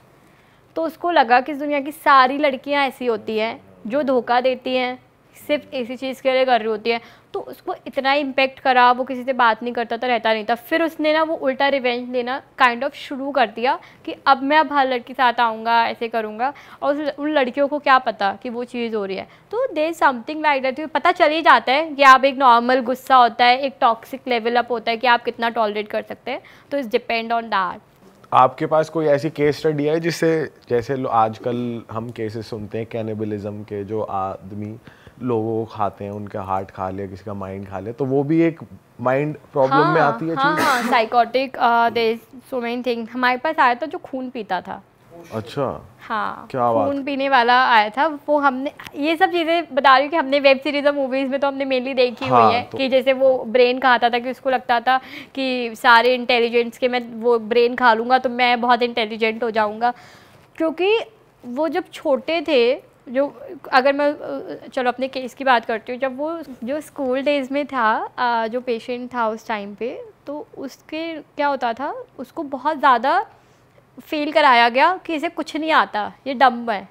तो उसको लगा कि इस दुनिया की सारी लड़कियां ऐसी होती हैं जो धोखा देती हैं, सिर्फ इसी चीज़ के लिए कर रही होती है। तो उसको इतना इम्पेक्ट करा, वो किसी से बात नहीं करता था, रहता नहीं था। फिर उसने ना वो उल्टा रिवेंज लेना काइंड ऑफ शुरू कर दिया कि अब मैं अब हर लड़की के साथ आऊँगा, ऐसे करूँगा। और उन लड़कियों को क्या पता कि वो चीज़ हो रही है। तो देयर समथिंग लाइक दैट, पता चल ही जाता है कि आप एक नॉर्मल गुस्सा होता है, एक टॉक्सिक लेवल अप होता है कि आप कितना टॉलरेट कर सकते हैं। तो इट्स डिपेंड ऑन दैट। आपके पास कोई ऐसी केस स्टडी है जिससे, जैसे आजकल हम केसेस सुनते हैं कैनिबलिज्म के, जो आदमी लोगों को खाते हैं, उनका हार्ट खा लिया, किसी का माइंड खा लिया, तो वो भी एक माइंड प्रॉब्लम में आती है चीज़? हाँ, psychotic, there so many thing. हमारे पास आया था जो खून पीता था। अच्छा, हाँ, क्या बात? खून पीने वाला आया था। वो हमने ये सब चीज़ें बता रही हूँ कि हमने वेब सीरीज और मूवीज़ में तो हमने मेनली देखी हुई है। तो कि जैसे वो ब्रेन खाता था कि उसको लगता था कि सारे इंटेलिजेंट्स के मैं वो ब्रेन खा लूँगा तो मैं बहुत इंटेलिजेंट हो जाऊँगा। क्योंकि वो जब छोटे थे, जो अगर मैं चलो अपने केस की बात करती हूँ, जब वो जो स्कूल डेज़ में था, जो पेशेंट था उस टाइम पे, तो उसके क्या होता था, उसको बहुत ज़्यादा फील कराया गया कि इसे कुछ नहीं आता, ये डम्ब है।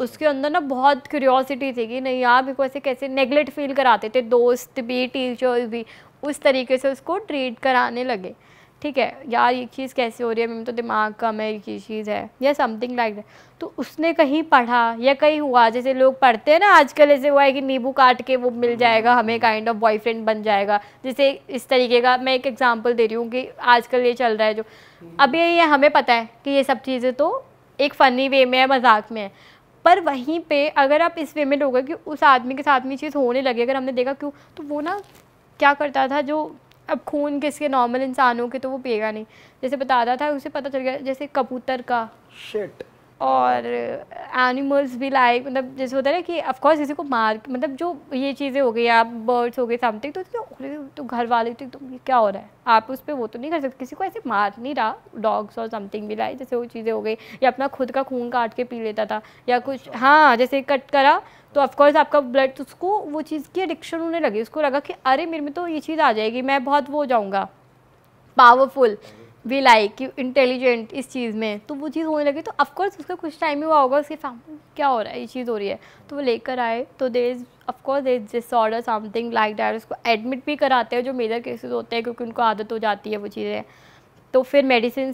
उसके अंदर ना बहुत क्यूरियोसिटी थी कि नहीं यार मेरे को ऐसे कैसे, नेगलेक्ट फील कराते थे दोस्त भी, टीचर्स भी, उस तरीके से उसको ट्रीट कराने लगे। ठीक है यार, ये चीज़ कैसे हो रही है, मेरे तो दिमाग कम है, ये चीज़ है या समथिंग लाइक दैट। तो उसने कहीं पढ़ा या कहीं हुआ, जैसे लोग पढ़ते हैं ना आजकल, ऐसे हुआ है कि नींबू काट के वो मिल जाएगा हमें, काइंड ऑफ बॉयफ्रेंड बन जाएगा। जैसे इस तरीके का मैं एक एग्जांपल दे रही हूँ कि आजकल ये चल रहा है जो अभी ये हमें पता है कि ये सब चीज़ें तो एक फ़नी वे में है, मजाक में है। पर वहीं पे अगर आप इस वे में लोगे कि उस आदमी के साथ में चीज़ होने लगे, अगर हमने देखा क्यों, तो वो ना क्या करता था, जो अब खून किसके नॉर्मल इंसानों के तो वो पिएगा नहीं, जैसे बता रहा था उसे पता चल गया जैसे कबूतर का शिट। और एनिमल्स भी लाइक मतलब जैसे होता है ना कि ऑफ कोर्स किसी को मार मतलब जो ये चीज़ें हो गई आप बर्ड्स हो गए समथिंग तो घर वाले तो ये क्या हो रहा है, आप उस पर वो तो नहीं कर सकते, किसी को ऐसे मार नहीं रहा, डॉग्स और समथिंग भी लाए जैसे वो चीज़ें हो गई, या अपना खुद का खून काट के पी लेता था या कुछ, हाँ जैसे कट करा तो ऑफकोर्स आपका ब्लड, उसको वो चीज़ की एडिक्शन होने लगी, उसको लगा कि अरे मेरे में तो ये चीज़ आ जाएगी, मैं बहुत वो हो जाऊँगा पावरफुल वी लाइक इंटेलिजेंट इस चीज़ में, तो वो चीज़ होने लगी। तो ऑफकोर्स उसका कुछ टाइम ही हुआ होगा, उसकी फैमिली क्या हो रहा है, ये चीज़ हो रही है, तो वो लेकर आए, तो there is of course there is disorder something like that, उसको एडमिट भी कराते हैं जो मेजर केसेस होते हैं क्योंकि उनको आदत हो जाती है वो चीज़ें, तो फिर मेडिसिन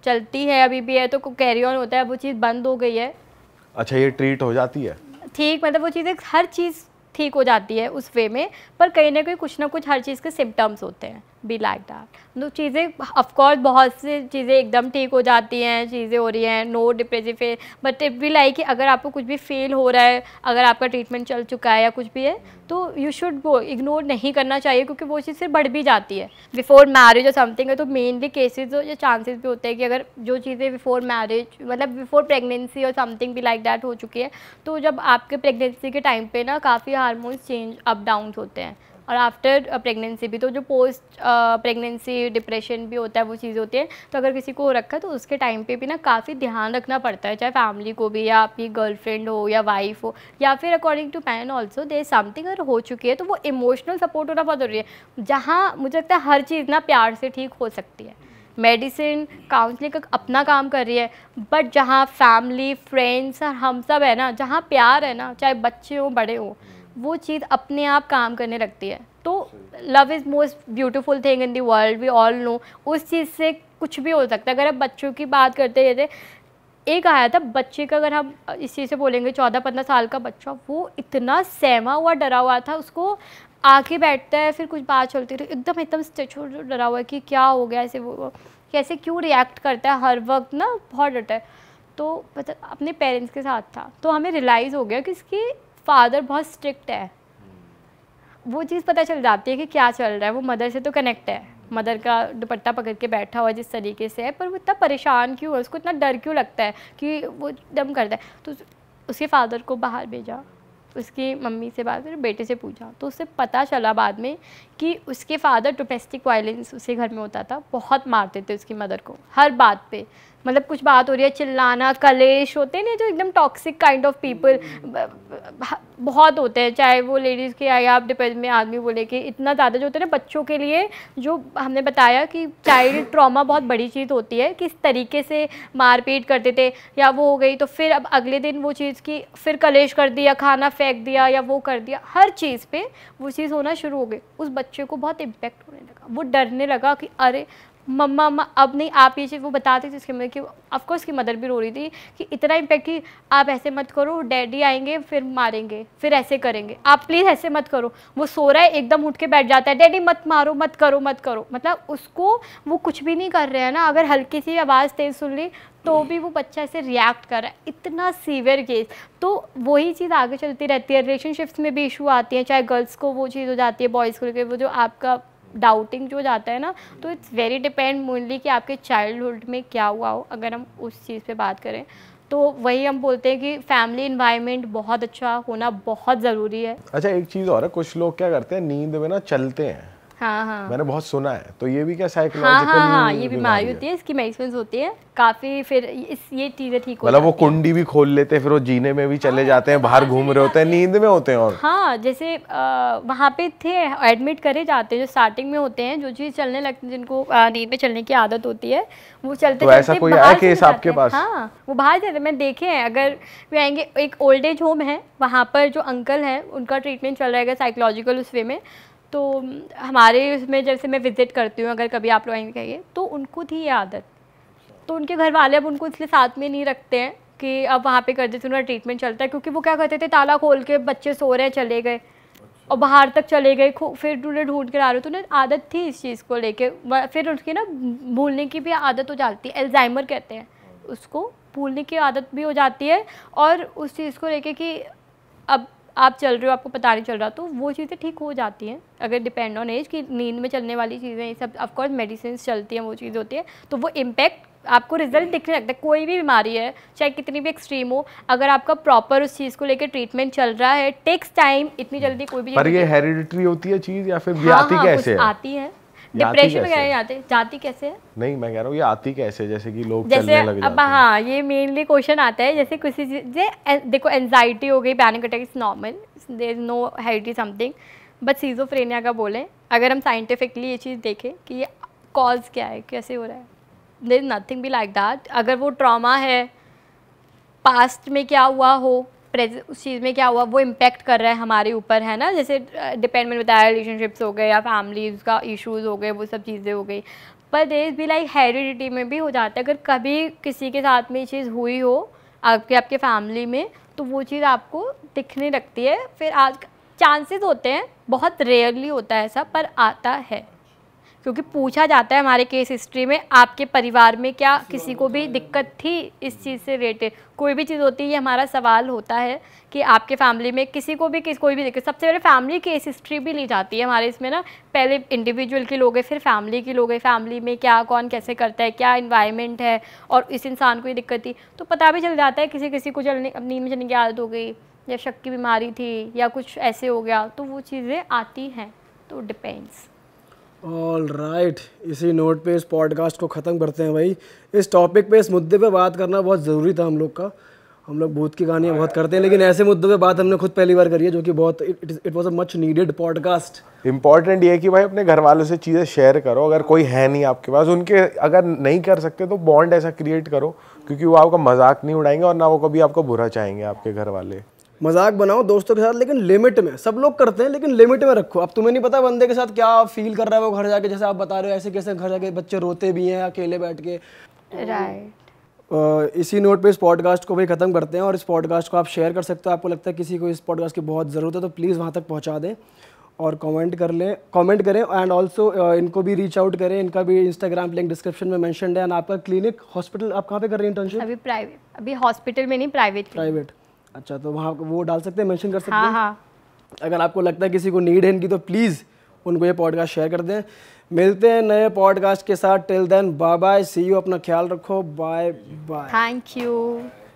चलती है अभी भी है, तो कैरी ऑन होता है, वो चीज़ बंद हो गई है। अच्छा ये ट्रीट हो जाती है ठीक, मतलब वो चीज़ें हर चीज़ ठीक हो जाती है उस वे में, पर कहीं ना कहीं कुछ ना कुछ हर चीज़ के सिम्टम्स होते हैं बी लाइक दैट, तो चीज़ें ऑफकोर्स बहुत सी चीज़ें एकदम ठीक हो जाती हैं, चीज़ें हो रही हैं, no depressive fail, but it be like कि अगर आपको कुछ भी फेल हो रहा है, अगर आपका ट्रीटमेंट चल चुका है या कुछ भी है, तो यू शुड वो इग्नोर नहीं करना चाहिए क्योंकि वो चीज़ फिर बढ़ भी जाती है बिफोर मैरिज और समथिंग है, तो मेनली केसेस या चांसेस भी होते हैं कि अगर जो चीज़ें बिफोर मैरिज मतलब बिफोर प्रेगनेंसी और समथिंग भी लाइक दैट हो चुकी है, तो जब आपके प्रेगनेंसी के टाइम पे ना काफ़ी हार्मोन्स चेंज अप डाउन होते हैं, और आफ्टर प्रेगनेंसी भी, तो जो पोस्ट प्रेगनेंसी डिप्रेशन भी होता है वो चीज़ होती है, तो अगर किसी को हो रखा है तो उसके टाइम पे भी ना काफ़ी ध्यान रखना पड़ता है, चाहे फैमिली को भी या आपकी गर्लफ्रेंड हो या वाइफ हो या फिर according to pan also there something अगर हो चुकी है तो वो इमोशनल सपोर्ट होना बहुत ज़रूरी है, जहाँ मुझे लगता है हर चीज़ ना प्यार से ठीक हो सकती है, मेडिसिन काउंसलिंग का अपना काम कर रही है, बट जहाँ फैमिली फ्रेंड्स हम सब है ना, जहाँ प्यार है ना, चाहे बच्चे हों बड़े हों, वो चीज़ अपने आप काम करने लगती है। तो love is most beautiful thing in the world, we all know, उस चीज़ से कुछ भी हो सकता है। अगर आप बच्चों की बात करते थे, एक आया था बच्चे का, अगर हम इस चीज़ से बोलेंगे 14-15 साल का बच्चा, वो इतना सहमा हुआ डरा हुआ था, उसको आके बैठता है फिर कुछ बात चलती रही एकदम स्टेचू डरा हुआ है कि क्या हो गया, ऐसे वो कैसे क्यों रिएक्ट करता है हर वक्त ना, बहुत डरता है। तो पता अपने पेरेंट्स के साथ था, तो हमें रियलाइज़ हो गया कि इसकी फादर बहुत स्ट्रिक्ट है, वो चीज़ पता चल जाती है कि क्या चल रहा है, वो मदर से तो कनेक्ट है, मदर का दुपट्टा पकड़ के बैठा हुआ जिस तरीके से है, पर वो इतना परेशान क्यों है, उसको इतना डर क्यों लगता है कि वो दम करता है। तो उसके फादर को बाहर भेजा, उसकी मम्मी से बात, फिर बेटे से पूछा, तो उससे पता चला बाद में कि उसके फादर डोमेस्टिक वायलेंस उसके घर में होता था, बहुत मारते थे उसकी मदर को हर बात पे, मतलब कुछ बात हो रही है चिल्लाना, कलेश होते हैं ना जो एकदम टॉक्सिक काइंड ऑफ पीपल बहुत होते हैं, चाहे वो लेडीज़ के या आप डिपेंड में आदमी बोले कि इतना ज़्यादा जो होते हैं ना बच्चों के लिए, जो हमने बताया कि चाइल्ड ट्रॉमा बहुत बड़ी चीज़ होती है, किस तरीके से मारपीट करते थे या वो हो गई, तो फिर अब अगले दिन वो चीज़ की फिर कलेश कर दिया, खाना फेंक दिया या वो कर दिया, हर चीज़ पे वो चीज़ होना शुरू हो गई। उस बच्चे को बहुत इम्पेक्ट होने लगा, वो डरने लगा कि अरे मम्मा अब नहीं आप ये चीज़, वो बताते थे उसके मदर की, ऑफकोर्स की मदर भी रो रही थी कि इतना इम्पैक्ट कि आप ऐसे मत करो, डैडी आएंगे फिर मारेंगे, फिर ऐसे करेंगे, आप प्लीज़ ऐसे मत करो। वो सो रहा है एकदम उठ के बैठ जाता है, डैडी मत मारो, मत करो मत करो, मतलब उसको वो कुछ भी नहीं कर रहे हैं ना, अगर हल्की सी आवाज़ तेज़ सुन ली तो भी वो बच्चा ऐसे रिएक्ट कर रहा है, इतना सीवियर केस। तो वही चीज़ आगे चलती रहती है, रिलेशनशिप्स में भी इशू आती है, चाहे गर्ल्स को वो चीज़ हो जाती है, बॉयज़ को लेकर वो जो आपका डाउटिंग जो जाता है ना, तो इट्स वेरी डिपेंड मोनली कि आपके चाइल्डहुड में क्या हुआ हो। अगर हम उस चीज़ पे बात करें तो वही हम बोलते हैं कि फैमिली इन्वायरमेंट बहुत अच्छा होना बहुत ज़रूरी है। अच्छा एक चीज़ और है, कुछ लोग क्या करते हैं नींद में ना चलते हैं, हाँ हाँ मैंने बहुत सुना है, तो ये भी क्या साइकोलॉजिकल हाँ, ये बीमारी होती है, इसकी मेडिसिन होती है काफ़ी, फिर ये चीज़ें ठीक हो मतलब वो जाती हैं। कुंडी भी खोल लेते हैं, फिर वो जीने में भी चले जाते हैं, बाहर घूम रहे होते हैं, नींद में होते हैं। और हाँ जैसे वहाँ पे थे एडमिट करे जाते हैं जो स्टार्टिंग में होते हैं, जो चीज़ चलने लगती है, जिनको नींद में चलने की आदत होती है, वो चलते तो ऐसा कोई आया केस आपके पास? हाँ वो बाहर जाते, मैं देखे हैं, अगर वे आएंगे, एक ओल्ड एज होम है वहाँ पर जो अंकल हैं उनका ट्रीटमेंट चल रहेगा साइकोलॉजिकल उस वे में, तो हमारे उसमें जैसे मैं विजिट करती हूँ, अगर कभी आप लोग आएंगे कहिए, तो उनको थी ये आदत, तो उनके घर वाले अब उनको इसलिए साथ में नहीं रखते हैं कि अब वहाँ पे कर देते, उनका ट्रीटमेंट चलता है, क्योंकि वो क्या करते थे ताला खोल के बच्चे सो रहे हैं चले गए और बाहर तक चले गए, फिर उन्हें ढूंढ कर आ रहे, तो उन्हें आदत थी इस चीज़ को लेके, फिर उसकी ना भूलने की भी आदत हो जाती है, एल्जाइमर कहते हैं उसको, भूलने की आदत भी हो जाती है, और उस चीज़ को लेके कि अब आप चल रहे हो, आपको पता नहीं चल रहा, तो वो चीज़ें ठीक हो जाती हैं अगर डिपेंड ऑन एज की नींद में चलने वाली चीज़ें ये सब ऑफकोर्स मेडिसिन चलती हैं, वो चीज़ होती है, तो वो इम्पैक्ट आपको रिजल्ट दिखने लगता है। कोई भी बीमारी है चाहे कितनी भी एक्सट्रीम हो, अगर आपका प्रॉपर उस चीज़ को लेकर ट्रीटमेंट चल रहा है, टेक्स टाइम, इतनी जल्दी कोई भी पर ये हेरिडिटरी होती है चीज़ या फिर हाँ, आती कैसे है? आती है, डिप्रेशन वगैरह आते, जाती कैसे है? नहीं मैं कह रहा हूँ ये आती कैसे, जैसे कि लोग जैसे चलने लग जाते अब हाँ, ये मेनली क्वेश्चन आता है जैसे किसी चीज़ देखो एंजाइटी हो गई, panic attack is normal, there is no heredity something, but schizophrenia का बोलें अगर हम साइंटिफिकली ये चीज़ देखें कि ये कॉज क्या है, कैसे हो रहा है, there is nothing be like that. अगर वो ट्रॉमा है, पास्ट में क्या हुआ हो, प्रेजेंट उस चीज़ में क्या हुआ, वो इम्पेक्ट कर रहा है हमारे ऊपर, है ना, जैसे डिपेंड मैंने बताया रिलेशनशिप्स हो गए या फैमिलीज का इश्यूज हो गए, वो सब चीज़ें हो गई। पर देर भी लाइक हेरिडिटी में भी हो जाता है, अगर कभी किसी के साथ में ये चीज़ हुई हो आपके फैमिली में, तो वो चीज़ आपको दिखने लगती है। फिर आज चांसेस होते हैं, बहुत रेयरली होता है ऐसा, पर आता है, क्योंकि पूछा जाता है हमारे केस हिस्ट्री में आपके परिवार में क्या किसी को भी दिक्कत थी इस चीज़ से रिलेटेड, कोई भी चीज़ होती है, ये हमारा सवाल होता है कि आपके फैमिली में किसी को भी कोई भी दिक्कत। सबसे पहले फैमिली केस हिस्ट्री भी ली जाती है हमारे इसमें ना, पहले इंडिविजुअल की लोग हैं, फिर फैमिली की लोग हैं, फैमिली में क्या कौन कैसे करता है, क्या इन्वायरमेंट है, और इस इंसान को ये दिक्कत थी, तो पता भी चल जाता है किसी को चलने नींद में चलने की आदत हो गई, या शक की बीमारी थी, या कुछ ऐसे हो गया, तो वो चीज़ें आती हैं, तो डिपेंड्स। ऑल राइट, इसी नोट पे इस पॉडकास्ट को ख़त्म करते हैं भाई। इस टॉपिक पे, इस मुद्दे पे बात करना बहुत ज़रूरी था हम लोग का। हम लोग भूत की कहानियाँ बहुत करते हैं, लेकिन ऐसे मुद्दों पे बात हमने खुद पहली बार करी है, जो कि बहुत it was a much needed podcast. Important ये है कि भाई अपने घर वालों से चीज़ें शेयर करो, अगर कोई है नहीं आपके पास, उनके अगर नहीं कर सकते तो बॉन्ड ऐसा क्रिएट करो, क्योंकि वो आपका मजाक नहीं उड़ाएंगे और ना वो कभी आपको बुरा चाहेंगे आपके घर वाले। मजाक बनाओ दोस्तों के साथ, लेकिन लिमिट में। सब लोग करते हैं लेकिन लिमिट में रखो। अब तुम्हें नहीं पता बंदे के साथ क्या फील कर रहा है वो घर जाके, जैसे आप बता रहे हो ऐसे कैसे घर जाके बच्चे रोते भी हैं अकेले बैठ के। राइट। इसी नोट पे इस पॉडकास्ट को भी ख़त्म करते हैं, और इस पॉडकास्ट को आप शेयर कर सकते हो। आपको लगता है किसी को इस पॉडकास्ट की बहुत ज़रूरत है तो प्लीज़ वहाँ तक पहुँचा दें, और कमेंट करें, एंड ऑल्सो इनको भी रीच आउट करें। इनका भी इंस्टाग्राम लिंक डिस्क्रिप्शन में मेंशन है। एंड आपका क्लिनिक, हॉस्पिटल, आप कहाँ पे कर रहे हैं इंटर्नशिप? अभी प्राइवेट, अभी हॉस्पिटल में नहीं, प्राइवेट। अच्छा, तो वहाँ वो डाल सकते हैं, मेंशन कर सकते हैं। हाँ हाँ। अगर आपको लगता है किसी को नीड है इनकी, तो प्लीज़ उनको ये पॉडकास्ट शेयर कर दें। मिलते हैं नए पॉडकास्ट के साथ। Till then bye bye, see you, अपना ख्याल रखो, बाय बाय। Thank you.